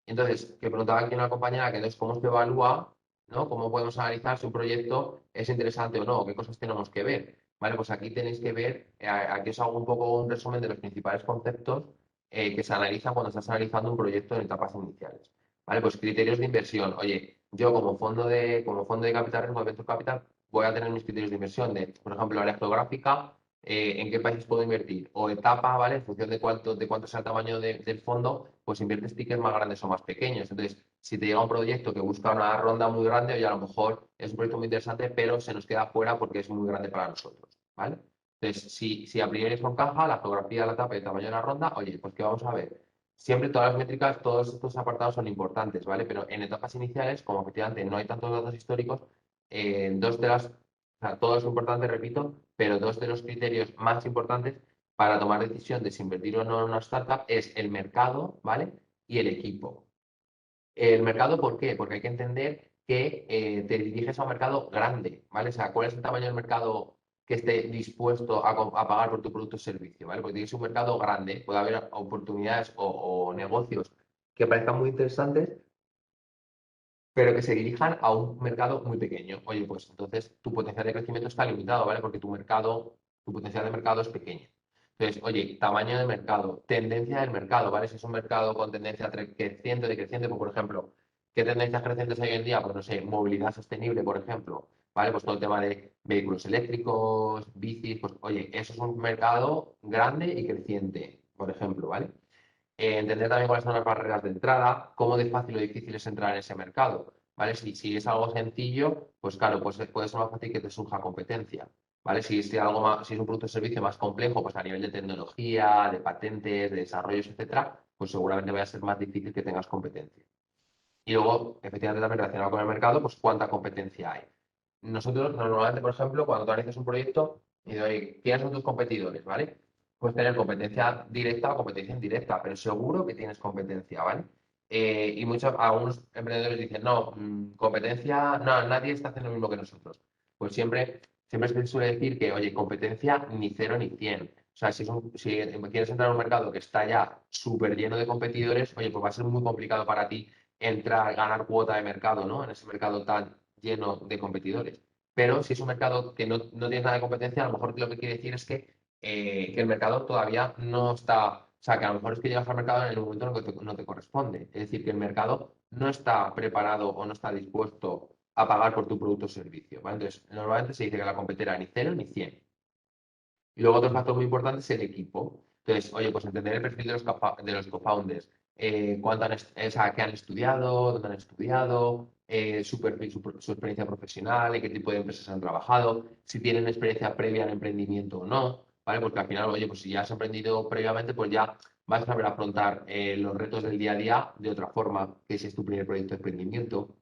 Entonces, que preguntaba aquí una compañera que entonces cómo se evalúa, ¿no? ¿Cómo podemos analizar si un proyecto es interesante o no? ¿Qué cosas tenemos que ver? Vale, pues aquí tenéis que ver, aquí os hago un poco un resumen de los principales conceptos que se analizan cuando estás analizando un proyecto en etapas iniciales. Vale, pues criterios de inversión. Oye, yo como fondo de capital riesgo de venture capital voy a tener mis criterios de inversión de, por ejemplo, área geográfica, en qué países puedo invertir, o etapa, ¿vale? En función de cuánto sea el tamaño del fondo, pues inviertes tickets más grandes o más pequeños. Entonces, si te llega un proyecto que busca una ronda muy grande, oye, a lo mejor es un proyecto muy interesante, pero se nos queda fuera porque es muy grande para nosotros, ¿vale? Entonces, si a priori eso encaja, la geografía, la etapa y el tamaño de la ronda, oye, pues ¿qué vamos a ver? Siempre todas las métricas, todos estos apartados son importantes, ¿vale? Pero en etapas iniciales, como efectivamente no hay tantos datos históricos, o sea, todo es importante, repito, pero dos de los criterios más importantes para tomar decisión de si invertir o no en una startup es el mercado, ¿vale? Y el equipo. El mercado, ¿por qué? Porque hay que entender que te diriges a un mercado grande, ¿vale? O sea, ¿cuál es el tamaño del mercado que esté dispuesto a pagar por tu producto o servicio, ¿vale? Porque tienes un mercado grande, puede haber oportunidades o negocios que parezcan muy interesantes, pero que se dirijan a un mercado muy pequeño. Oye, pues entonces tu potencial de crecimiento está limitado, ¿vale? Porque tu potencial de mercado es pequeño. Entonces, oye, tamaño de mercado, tendencia del mercado, ¿vale? Si es un mercado con tendencia creciente, decreciente, pues por ejemplo, ¿qué tendencias crecientes hay hoy en día? Pues no sé, movilidad sostenible, por ejemplo, ¿vale? Pues todo el tema de vehículos eléctricos, bicis, pues oye, eso es un mercado grande y creciente, por ejemplo, ¿vale? Entender también cuáles son las barreras de entrada, cómo de fácil o difícil es entrar en ese mercado, ¿vale? Si es algo sencillo, pues claro, pues puede ser más fácil que te surja competencia, ¿vale? Si es un producto o servicio más complejo, pues a nivel de tecnología, de patentes, de desarrollos, etcétera, pues seguramente vaya a ser más difícil que tengas competencia. Y luego, efectivamente, también relacionado con el mercado, pues cuánta competencia hay. Nosotros, normalmente, por ejemplo, cuando tú analizas un proyecto, y de, oye, ¿quiénes son tus competidores, ¿vale? Puedes tener competencia directa o competencia indirecta, pero seguro que tienes competencia, ¿vale? Y algunos emprendedores dicen, no, competencia, no, nadie está haciendo lo mismo que nosotros. Pues siempre se suele decir que, oye, competencia ni cero ni 100. O sea, si quieres entrar a un mercado que está ya súper lleno de competidores, oye, pues va a ser muy complicado para ti entrar, ganar cuota de mercado, ¿no? En ese mercado tan lleno de competidores. Pero si es un mercado que no tiene nada de competencia, a lo mejor lo que quiere decir es que el mercado todavía no está, o sea, que a lo mejor es que llegas al mercado en el momento en el que no te corresponde. Es decir, que el mercado no está preparado o no está dispuesto a pagar por tu producto o servicio, ¿vale? Entonces, normalmente se dice que la competera ni cero ni 100. Y luego otro factor muy importante es el equipo. Entonces, oye, pues entender el perfil de los co-founders, o sea, qué han estudiado, dónde han estudiado, su perfil, su experiencia profesional, en qué tipo de empresas han trabajado, si tienen experiencia previa en emprendimiento o no, ¿vale? Porque al final, oye, pues si ya has emprendido previamente, pues ya vas a saber afrontar los retos del día a día de otra forma que si es tu primer proyecto de emprendimiento.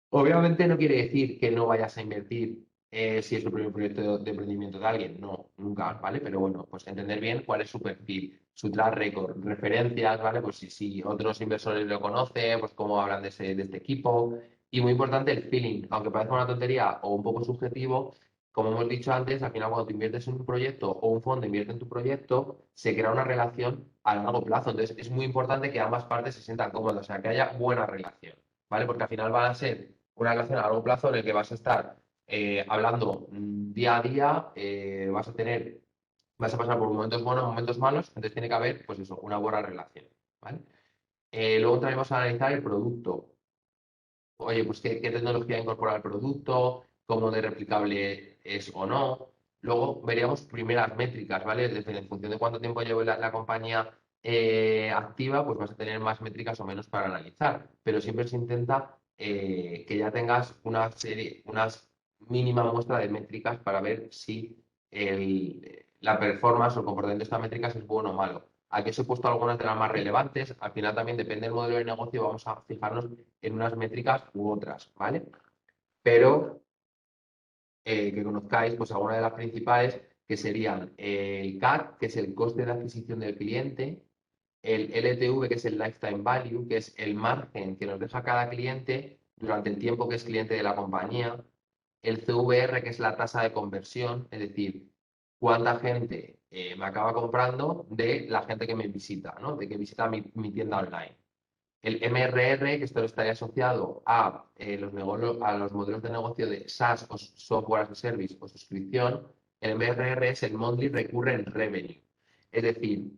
Obviamente no quiere decir que no vayas a invertir si es el primer proyecto de emprendimiento de alguien, no, nunca, ¿vale? Pero bueno, pues entender bien cuál es su perfil, su track record, referencias, ¿vale? Pues si otros inversores lo conocen, pues cómo hablan de este equipo. Y muy importante el feeling, aunque parezca una tontería o un poco subjetivo, como hemos dicho antes, al final cuando tú inviertes en un proyecto o un fondo invierte en tu proyecto, se crea una relación a largo plazo. Entonces es muy importante que ambas partes se sientan cómodas, o sea, que haya buena relación, ¿vale? Porque al final van a ser una relación a largo plazo en el que vas a estar hablando día a día, vas a pasar por momentos buenos, momentos malos, entonces tiene que haber, pues eso, una buena relación, ¿vale? Luego también vamos a analizar el producto. Oye, pues qué tecnología incorpora al producto, cómo de replicable es o no. Luego veríamos primeras métricas, ¿vale? En función de cuánto tiempo lleve la compañía activa, pues vas a tener más métricas o menos para analizar. Pero siempre se intenta que ya tengas unas mínima muestra de métricas para ver si la performance o el comportamiento de estas métricas es bueno o malo. Aquí os he puesto algunas de las más relevantes. Al final también depende del modelo de negocio, vamos a fijarnos en unas métricas u otras, ¿vale? Pero que conozcáis pues algunas de las principales, que serían el CAC, que es el coste de adquisición del cliente, el LTV, que es el Lifetime Value, que es el margen que nos deja cada cliente durante el tiempo que es cliente de la compañía, el CVR, que es la tasa de conversión, es decir, cuánta gente me acaba comprando de la gente que me visita, ¿no? De que visita mi tienda online. El MRR, que esto estaría asociado a, a los modelos de negocio de SaaS o Software as a Service o suscripción. El MRR es el Monthly Recurrent Revenue. Es decir,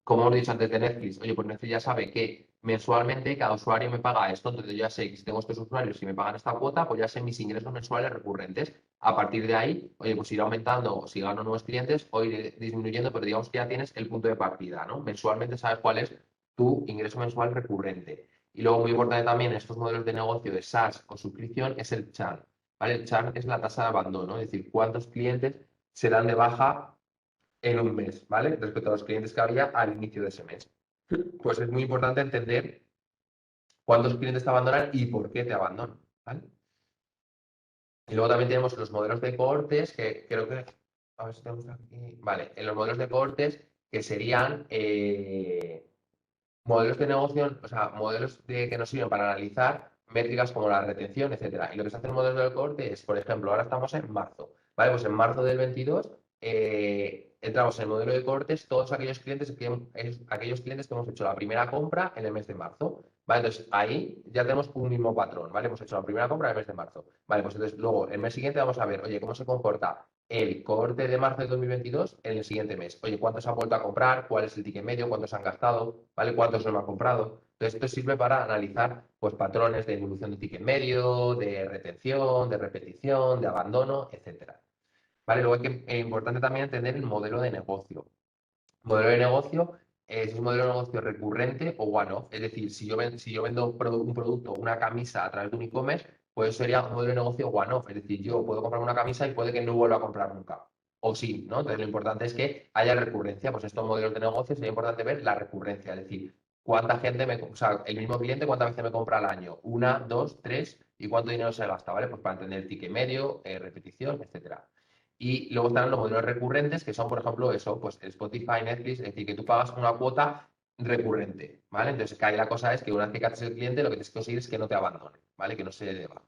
como hemos dicho antes de Netflix, oye, pues Netflix ya sabe que mensualmente cada usuario me paga esto, entonces yo ya sé que si tengo estos usuarios y me pagan esta cuota, pues ya sé mis ingresos mensuales recurrentes. A partir de ahí, oye, pues irá aumentando, si gano nuevos clientes o iré disminuyendo, pero digamos que ya tienes el punto de partida, ¿no? Mensualmente sabes cuál es tu ingreso mensual recurrente. Y luego, muy importante también en estos modelos de negocio de SaaS o suscripción es el churn, ¿vale? El churn es la tasa de abandono, es decir, cuántos clientes se dan de baja en un mes, ¿vale? Respecto a los clientes que había al inicio de ese mes. Pues es muy importante entender cuántos clientes te abandonan y por qué te abandonan, ¿vale? Y luego también tenemos los modelos de cohortes, que creo que, a ver si tenemos aquí, vale, en los modelos de cohortes, que serían modelos de negocio, o sea, que nos sirven para analizar métricas como la retención, etcétera. Y lo que se hace en el modelo de cohorte es, por ejemplo, ahora estamos en marzo, ¿vale? Pues en marzo del 22 entramos en el modelo de cohortes todos aquellos clientes que hemos hecho la primera compra en el mes de marzo, ¿vale? Entonces ahí ya tenemos un mismo patrón, ¿vale? Hemos hecho la primera compra en el mes de marzo, ¿vale? Pues entonces luego el mes siguiente vamos a ver, oye, cómo se comporta el cohorte de marzo de 2022 en el siguiente mes. Oye, ¿cuántos han vuelto a comprar? ¿Cuál es el ticket medio? ¿Cuántos han gastado? ¿Vale? ¿Cuántos no han comprado? Entonces, esto sirve para analizar pues, patrones de evolución de ticket medio, de retención, de repetición, de abandono, etcétera. ¿Vale? Luego es importante también entender el modelo de negocio. Modelo de negocio es un modelo de negocio recurrente o one-off. Es decir, si yo vendo un producto, una camisa a través de un e-commerce, pues sería un modelo de negocio one-off. Es decir, yo puedo comprar una camisa y puede que no vuelva a comprar nunca. O sí, ¿no? Entonces lo importante es que haya recurrencia. Pues estos modelos de negocio sería importante ver la recurrencia. Es decir, cuánta gente o sea, el mismo cliente, cuántas veces me compra al año. Una, dos, tres, y cuánto dinero se gasta, ¿vale? Pues para entender el ticket medio, repetición, etcétera. Y luego están los modelos recurrentes, que son, por ejemplo, eso, pues Spotify, Netflix, es decir, que tú pagas una cuota recurrente, ¿vale? Entonces, que ahí la cosa es que una vez que captes el cliente, lo que tienes que conseguir es que no te abandone, ¿vale? Que no se dé de baja.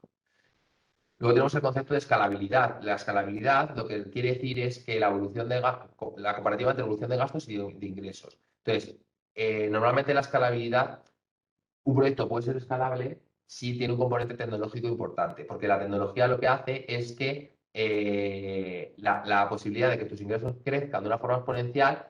Luego tenemos el concepto de escalabilidad. La escalabilidad lo que quiere decir es que la evolución la comparativa entre evolución de gastos y de ingresos. Entonces, normalmente la escalabilidad, un proyecto puede ser escalable si tiene un componente tecnológico importante, porque la tecnología lo que hace es que la posibilidad de que tus ingresos crezcan de una forma exponencial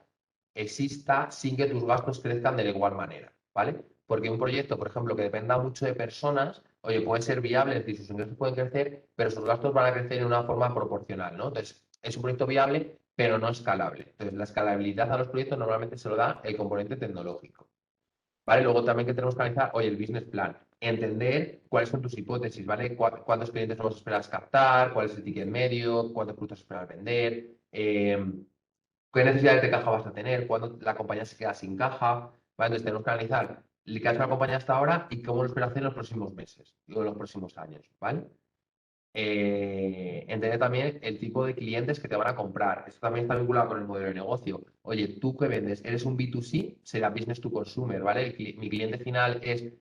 exista sin que tus gastos crezcan de la igual manera, ¿vale? Porque un proyecto, por ejemplo, que dependa mucho de personas, oye, puede ser viable, es decir, sus ingresos pueden crecer, pero sus gastos van a crecer de una forma proporcional, ¿no? Entonces, es un proyecto viable, pero no escalable. Entonces, la escalabilidad a los proyectos normalmente se lo da el componente tecnológico. ¿Vale? Luego también que tenemos que analizar, oye, el business plan. Entender cuáles son tus hipótesis, ¿vale? ¿Cuántos clientes vamos a esperar captar? ¿Cuál es el ticket medio? ¿Cuántos productos esperas vender? ¿Qué necesidades de caja vas a tener? ¿Cuándo la compañía se queda sin caja? ¿Vale? Entonces tenemos que analizar qué ha hecho la compañía hasta ahora y cómo lo espera hacer en los próximos meses o en los próximos años, ¿vale? Entender también el tipo de clientes que te van a comprar. Esto también está vinculado con el modelo de negocio. Oye, ¿tú qué vendes? ¿Eres un B2C? Será business to consumer, ¿vale? Mi cliente final es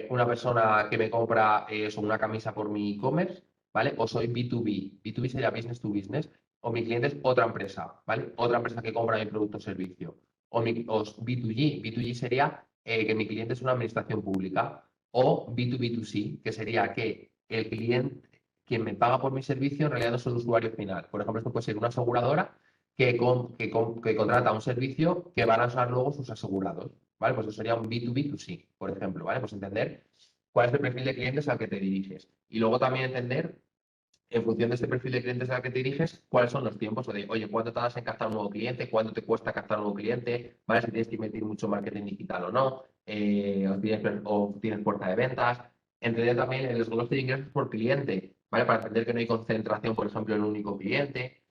una persona que me compra una camisa por mi e-commerce, ¿vale? O soy B2B. B2B sería business to business. O mi cliente es otra empresa, ¿vale? Otra empresa que compra mi producto o servicio. O B2G. B2G sería que mi cliente es una administración pública. O B2B2C, que sería que el cliente quien me paga por mi servicio en realidad no es el usuario final. Por ejemplo, esto puede ser una aseguradora que contrata un servicio que van a usar luego sus asegurados. ¿Vale? Pues eso sería un B2B2C, por ejemplo. ¿Vale? Pues entender cuál es el perfil de clientes al que te diriges. Y luego también entender, en función de este perfil de clientes al que te diriges, cuáles son los tiempos de, oye, ¿cuánto tardas en captar un nuevo cliente? ¿Cuánto te cuesta captar un nuevo cliente? ¿Vale? Si tienes que invertir mucho marketing digital o no, o tienes puerta de ventas. Entender también el desglose de ingresos por cliente, ¿vale? Para entender que no hay concentración, por ejemplo, en un único cliente.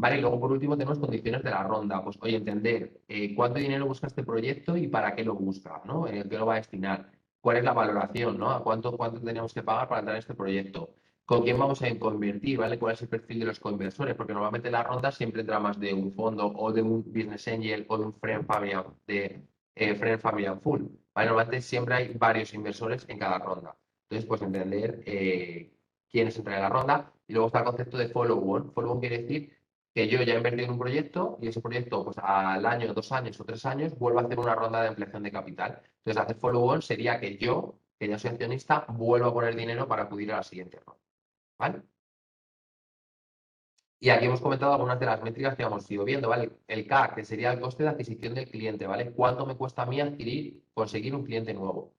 ¿Vale? Y luego, por último, tenemos condiciones de la ronda. Pues, oye, entender cuánto dinero busca este proyecto y para qué lo busca, ¿no? ¿Qué lo va a destinar? ¿Cuál es la valoración, ¿no? ¿A cuánto tenemos que pagar para entrar en este proyecto? ¿Con quién vamos a convertir, ¿vale? ¿Cuál es el perfil de los coinversores? Porque normalmente en la ronda siempre entra más de un fondo o de un business angel o de un friend family, friend family and full, ¿vale? Normalmente siempre hay varios inversores en cada ronda. Entonces, pues entender quiénes entran en la ronda. Y luego está el concepto de follow-on. Follow-on quiere decir que yo ya he invertido en un proyecto y ese proyecto, pues al año, 2 años o 3 años, vuelvo a hacer una ronda de ampliación de capital. Entonces, hacer follow-on sería que yo, que ya soy accionista, vuelvo a poner dinero para acudir a la siguiente ronda. ¿Vale? Y aquí hemos comentado algunas de las métricas que hemos ido viendo, ¿vale? El CAC, que sería el coste de adquisición del cliente, ¿vale? ¿Cuánto me cuesta a mí conseguir un cliente nuevo?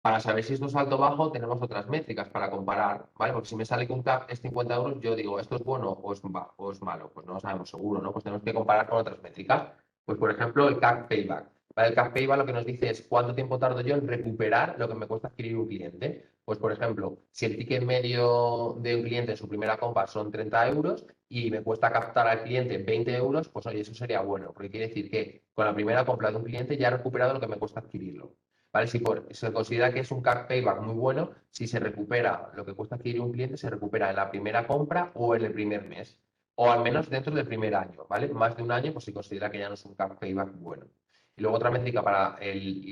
Para saber si esto es alto o bajo, tenemos otras métricas para comparar, ¿vale? Porque si me sale que un CAC es 50 euros, yo digo, ¿esto es bueno o es malo? Pues no lo sabemos seguro, ¿no? Pues tenemos que comparar con otras métricas. Pues, por ejemplo, el CAC Payback. ¿Vale? El CAC Payback lo que nos dice es cuánto tiempo tardo yo en recuperar lo que me cuesta adquirir un cliente. Pues, por ejemplo, si el ticket medio de un cliente en su primera compra son 30 euros y me cuesta captar al cliente 20 euros, pues oye, eso sería bueno, porque quiere decir que con la primera compra de un cliente ya he recuperado lo que me cuesta adquirirlo. ¿Vale? Si se considera que es un CAC payback muy bueno, si se recupera lo que cuesta adquirir un cliente, se recupera en la primera compra o en el primer mes, o al menos dentro del primer año, ¿vale? Más de un año, pues se considera que ya no es un CAC payback bueno. Y luego otra métrica para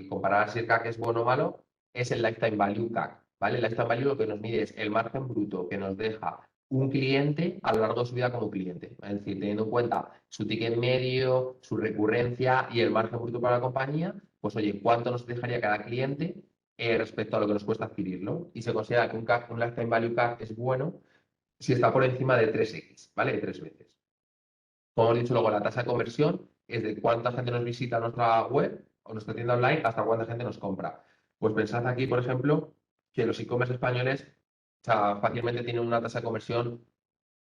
comparar si el CAC es bueno o malo es el Lifetime Value CAC, ¿vale? El Lifetime Value lo que nos mide es el margen bruto que nos deja un cliente a lo largo de su vida como cliente. Es decir, teniendo en cuenta su ticket medio, su recurrencia y el margen bruto para la compañía, pues oye, ¿cuánto nos dejaría cada cliente respecto a lo que nos cuesta adquirirlo? Y se considera que un lifetime value CAC es bueno si está por encima de 3x, ¿vale? De 3 veces. Como hemos dicho luego, la tasa de conversión es de cuánta gente nos visita nuestra web o nuestra tienda online hasta cuánta gente nos compra. Pues pensad aquí, por ejemplo, que los e-commerce españoles, o sea, fácilmente tienen una tasa de conversión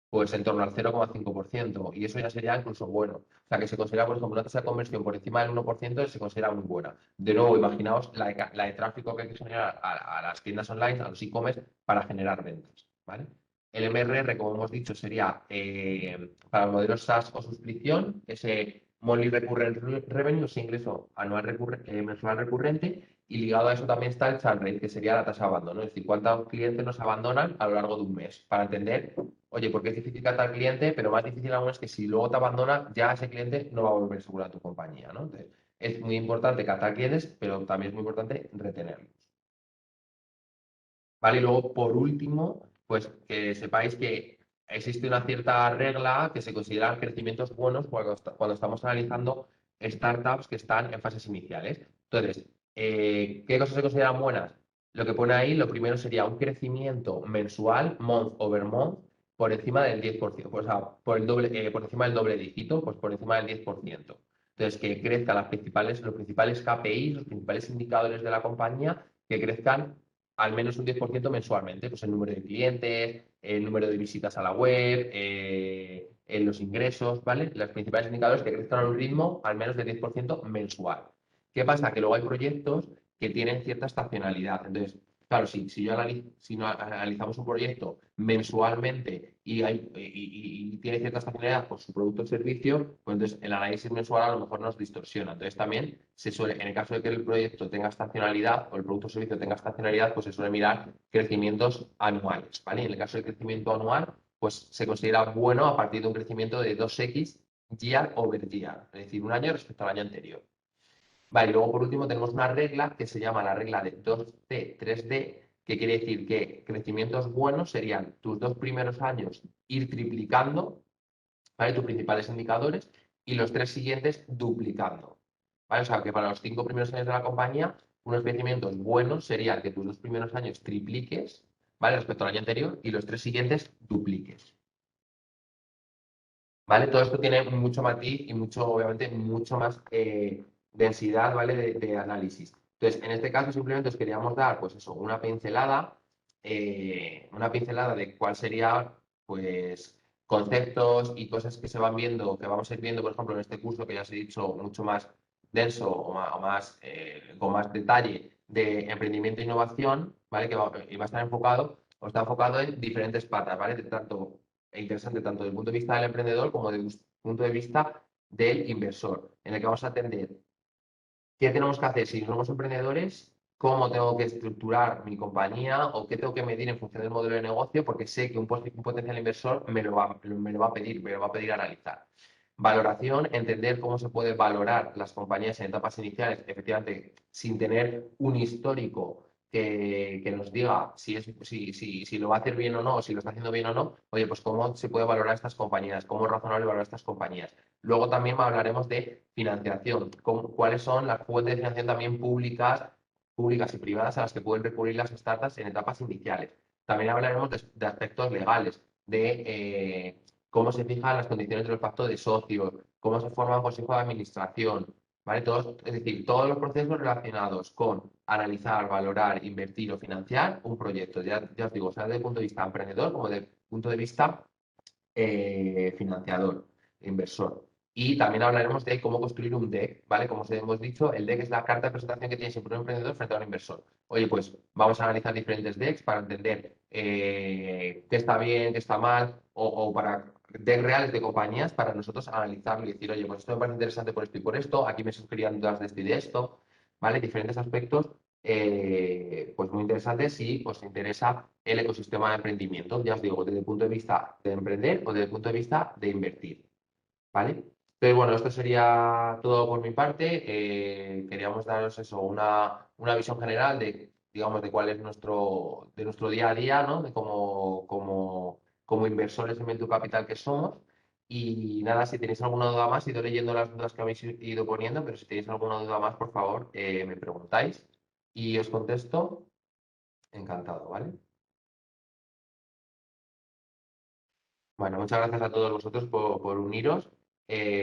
pues en torno al 0,5%, y eso ya sería incluso bueno. O sea, que se considera, por ejemplo, una tasa de conversión por encima del 1% se considera muy buena. De nuevo, imaginaos la de tráfico que hay que generar a las tiendas online, a los e-commerce, para generar ventas, ¿vale? El MRR, como hemos dicho, sería para modelos SaaS o suscripción, ese Monthly Recurrent Revenue, ese ingreso mensual recurrente, y ligado a eso también está el churn rate, que sería la tasa de abandono, es decir, cuántos clientes nos abandonan a lo largo de un mes, para entender, oye, porque es difícil captar al cliente, pero más difícil aún es que si luego te abandona, ya ese cliente no va a volver seguro a tu compañía, ¿no? Entonces, es muy importante captar clientes, pero también es muy importante retenerlos. ¿Vale? Y luego, por último, pues que sepáis que existe una cierta regla que se consideran crecimientos buenos cuando estamos analizando startups que están en fases iniciales. Entonces, ¿qué cosas se consideran buenas? Lo que pone ahí, lo primero sería un crecimiento mensual, month over month, por encima del 10%, o sea, por encima del doble dígito, pues por encima del 10%. Entonces, que crezcan los principales KPIs, los principales indicadores de la compañía, que crezcan al menos un 10% mensualmente, pues el número de clientes, el número de visitas a la web, en los ingresos, ¿vale? Los principales indicadores que crezcan a un ritmo al menos del 10% mensual. ¿Qué pasa? Que luego hay proyectos que tienen cierta estacionalidad. Entonces, claro, si no analizamos un proyecto mensualmente y tiene cierta estacionalidad por su producto o servicio, pues entonces el análisis mensual a lo mejor nos distorsiona. Entonces también se suele, en el caso de que el proyecto tenga estacionalidad o el producto o servicio tenga estacionalidad, pues se suele mirar crecimientos anuales, ¿vale? En el caso del crecimiento anual, pues se considera bueno a partir de un crecimiento de 2x year over year, es decir, un año respecto al año anterior. Vale, y luego por último tenemos una regla que se llama la regla de 2C, 3D, que quiere decir que crecimientos buenos serían tus 2 primeros años ir triplicando, ¿vale? Tus principales indicadores, y los 3 siguientes duplicando, ¿vale? O sea, que para los 5 primeros años de la compañía, unos crecimientos buenos serían que tus 2 primeros años tripliques, ¿vale? Respecto al año anterior, y los 3 siguientes dupliques, ¿vale? Todo esto tiene mucho matiz y mucho, obviamente, mucho más densidad, ¿vale? De análisis. Entonces, en este caso simplemente os queríamos dar, pues eso, una pincelada de cuál sería, pues, conceptos y cosas que se van viendo, que vamos a ir viendo, por ejemplo, en este curso que ya os he dicho, mucho más denso con más detalle de emprendimiento e innovación, ¿vale? Y va a estar enfocado, o está enfocado en diferentes patas, ¿vale? De tanto interesante tanto desde el punto de vista del emprendedor como desde el punto de vista del inversor, en el que vamos a atender qué tenemos que hacer si somos emprendedores, cómo tengo que estructurar mi compañía o qué tengo que medir en función del modelo de negocio, porque sé que un potencial inversor me lo va a pedir, me lo va a pedir analizar. Valoración, entender cómo se puede valorar las compañías en etapas iniciales, efectivamente, sin tener un histórico que nos diga si lo va a hacer bien o no, o si lo está haciendo bien o no. Oye, pues cómo se puede valorar estas compañías, cómo es razonable valorar estas compañías. Luego también hablaremos de financiación, cuáles son las fuentes de financiación también públicas y privadas a las que pueden recurrir las startups en etapas iniciales. También hablaremos de aspectos legales, de cómo se fijan las condiciones del pacto de socios, cómo se forma un consejo de administración, ¿vale? Es decir, todos los procesos relacionados con analizar, valorar, invertir o financiar un proyecto. Ya os digo, sea desde el punto de vista emprendedor como desde el punto de vista financiador, inversor. Y también hablaremos de cómo construir un deck, ¿vale? Como os hemos dicho, el deck es la carta de presentación que tiene siempre un emprendedor frente a un inversor. Oye, pues vamos a analizar diferentes decks para entender qué está bien, qué está mal, o para decks reales de compañías para nosotros analizarlo y decir, oye, pues esto me parece interesante por esto y por esto, aquí me surgirían dudas de esto y de esto, ¿vale? Diferentes aspectos pues muy interesante si os interesa el ecosistema de emprendimiento, ya os digo, desde el punto de vista de emprender o desde el punto de vista de invertir, ¿vale? Entonces, bueno, esto sería todo por mi parte. Queríamos daros eso, una visión general de, digamos, de cuál es de nuestro día a día, ¿no? De como inversores en Venture Capital que somos. Y nada, si tenéis alguna duda más, he ido leyendo las dudas que habéis ido poniendo, pero si tenéis alguna duda más, por favor, me preguntáis y os contesto encantado, ¿vale? Bueno, muchas gracias a todos vosotros por uniros.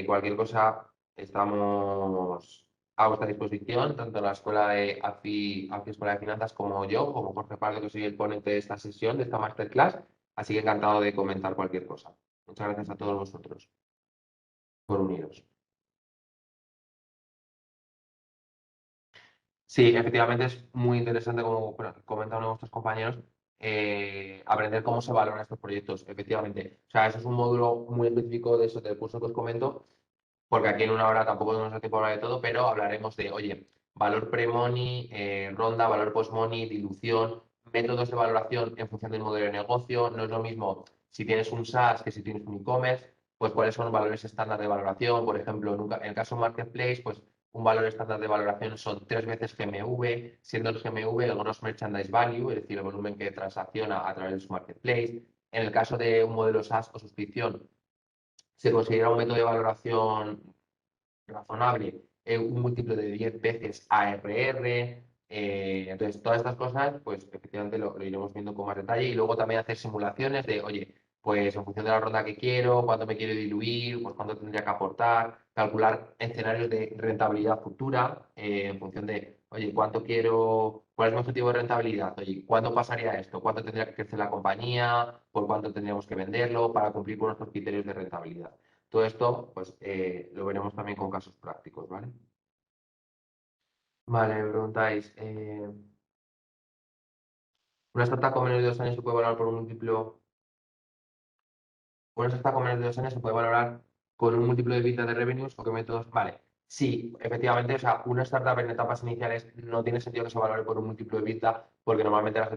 Cualquier cosa, estamos a vuestra disposición, tanto la Escuela de AFI Escuela de Finanzas como yo, como Jorge Pardo, que soy el ponente de esta sesión, de esta masterclass. Así que encantado de comentar cualquier cosa. Muchas gracias a todos vosotros por uniros. Sí, efectivamente es muy interesante, como comenta uno de vuestros compañeros, aprender cómo se valoran estos proyectos, efectivamente. O sea, eso es un módulo muy específico de eso, del curso que os comento, porque aquí en una hora tampoco nos da tiempo a hablar de todo, pero hablaremos de, oye, valor pre-money, ronda, valor post-money, dilución, métodos de valoración en función del modelo de negocio. No es lo mismo si tienes un SaaS que si tienes un e-commerce, pues cuáles son los valores estándar de valoración. Por ejemplo, en el caso Marketplace, pues un valor estándar de valoración son 3 veces GMV, siendo el GMV el Gross Merchandise Value, es decir, el volumen que transacciona a través de su Marketplace. En el caso de un modelo SaaS o suscripción, se considera un método de valoración razonable, un múltiplo de 10 veces ARR. Entonces, todas estas cosas, pues efectivamente lo iremos viendo con más detalle y luego también hacer simulaciones de, oye, pues en función de la ronda que quiero, cuánto me quiero diluir, pues cuánto tendría que aportar, calcular escenarios de rentabilidad futura en función de, oye, cuánto quiero, cuál es mi objetivo de rentabilidad, oye, cuándo pasaría esto, cuánto tendría que crecer la compañía, por cuánto tendríamos que venderlo para cumplir con nuestros criterios de rentabilidad. Todo esto, pues, lo veremos también con casos prácticos, ¿vale? Vale, me preguntáis, ¿una startup con menos de 2 años se puede valorar por un múltiplo? ¿Una startup con menos de 2 años se puede valorar con un múltiplo de EBITDA de revenues o qué métodos? Vale, sí, efectivamente, o sea, una startup en etapas iniciales no tiene sentido que se valore por un múltiplo de EBITDA porque normalmente las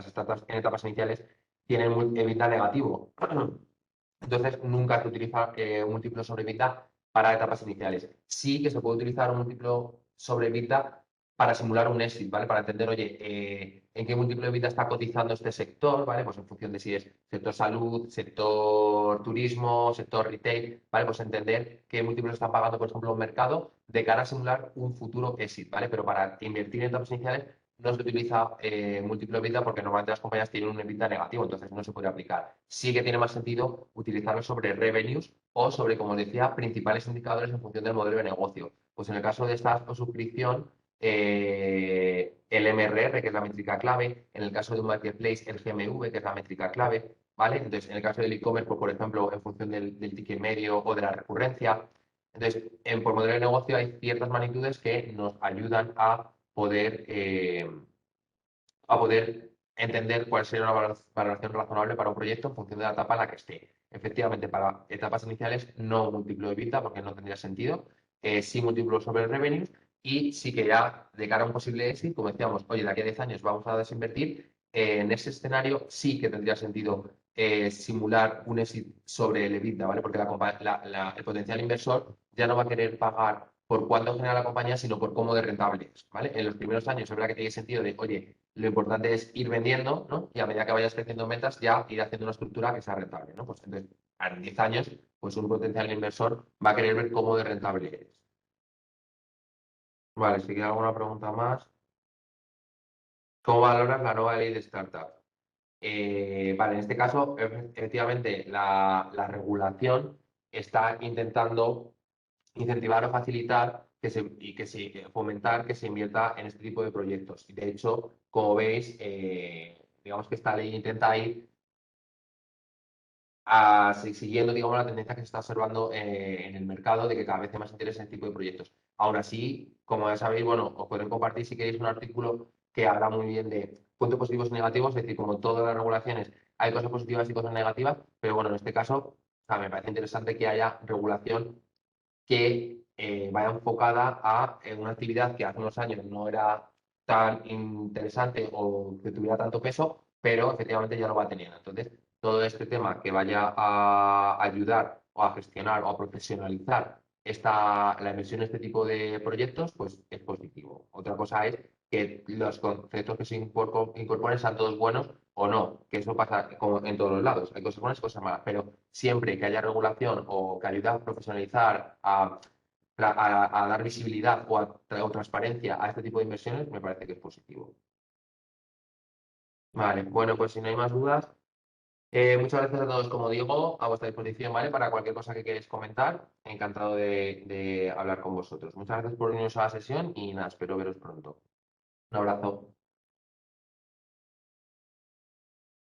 startups en etapas iniciales tienen un EBITDA negativo. Entonces, nunca se utiliza un múltiplo sobre EBITDA para etapas iniciales. Sí que se puede utilizar un múltiplo sobre EBITDA para simular un exit, ¿vale? Para entender, oye, en qué múltiplo de EBITDA está cotizando este sector, ¿vale? Pues en función de si es sector salud, sector turismo, sector retail, ¿vale? Pues entender qué múltiplos está pagando, por ejemplo, un mercado de cara a simular un futuro exit, ¿vale? Pero para invertir en etapas iniciales no se utiliza múltiplo de EBITDA porque normalmente las compañías tienen un EBITDA negativo, entonces no se puede aplicar. Sí que tiene más sentido utilizarlo sobre revenues o sobre, como decía, principales indicadores en función del modelo de negocio. Pues en el caso de esta suscripción, el MRR, que es la métrica clave, en el caso de un marketplace, el GMV, que es la métrica clave, ¿vale? Entonces, en el caso del e-commerce, pues, por ejemplo, en función del ticket medio o de la recurrencia. Entonces, por modelo de negocio hay ciertas magnitudes que nos ayudan a poder entender cuál sería una valoración razonable para un proyecto en función de la etapa en la que esté. Efectivamente, para etapas iniciales no múltiplo de EBITDA porque no tendría sentido, sí múltiplo sobre el revenue y sí que ya de cara a un posible exit, como decíamos, oye, de aquí a 10 años vamos a desinvertir, en ese escenario sí que tendría sentido simular un exit sobre el EBITDA, ¿vale? Porque el potencial inversor ya no va a querer pagar por cuánto genera la compañía, sino por cómo de rentable es, ¿vale? En los primeros años es verdad que tiene sentido de, oye, lo importante es ir vendiendo, ¿no? Y a medida que vayas creciendo en ventas, ya ir haciendo una estructura que sea rentable, ¿no? Pues entonces, en 10 años, pues un potencial inversor va a querer ver cómo de rentable eres. Vale, si queda alguna pregunta más. ¿Cómo valoras la nueva ley de startup? Vale, en este caso, efectivamente, la regulación está intentando incentivar o facilitar que fomentar que se invierta en este tipo de proyectos. Y de hecho, como veis, digamos que esta ley intenta ir siguiendo, digamos, la tendencia que se está observando en el mercado de que cada vez hay más interés en este tipo de proyectos. Ahora sí, como ya sabéis, bueno, os pueden compartir si queréis un artículo que habla muy bien de puntos positivos y negativos, es decir, como todas las regulaciones, hay cosas positivas y cosas negativas, pero bueno, en este caso, o sea, me parece interesante que haya regulación que vaya enfocada a una actividad que hace unos años no era tan interesante o que tuviera tanto peso, pero efectivamente ya lo va teniendo. Entonces, todo este tema que vaya a ayudar o a gestionar o a profesionalizar la inversión en este tipo de proyectos, pues es positivo. Otra cosa es que los conceptos que se incorporen sean todos buenos o no, que eso pasa como en todos los lados. Hay cosas buenas y cosas malas, pero siempre que haya regulación o que ayude a profesionalizar, a dar visibilidad o transparencia a este tipo de inversiones, me parece que es positivo. Vale, bueno, pues si no hay más dudas, muchas gracias a todos, como digo, a vuestra disposición, ¿vale? Para cualquier cosa que queráis comentar, encantado de hablar con vosotros. Muchas gracias por uniros a la sesión y nada, espero veros pronto. Un abrazo.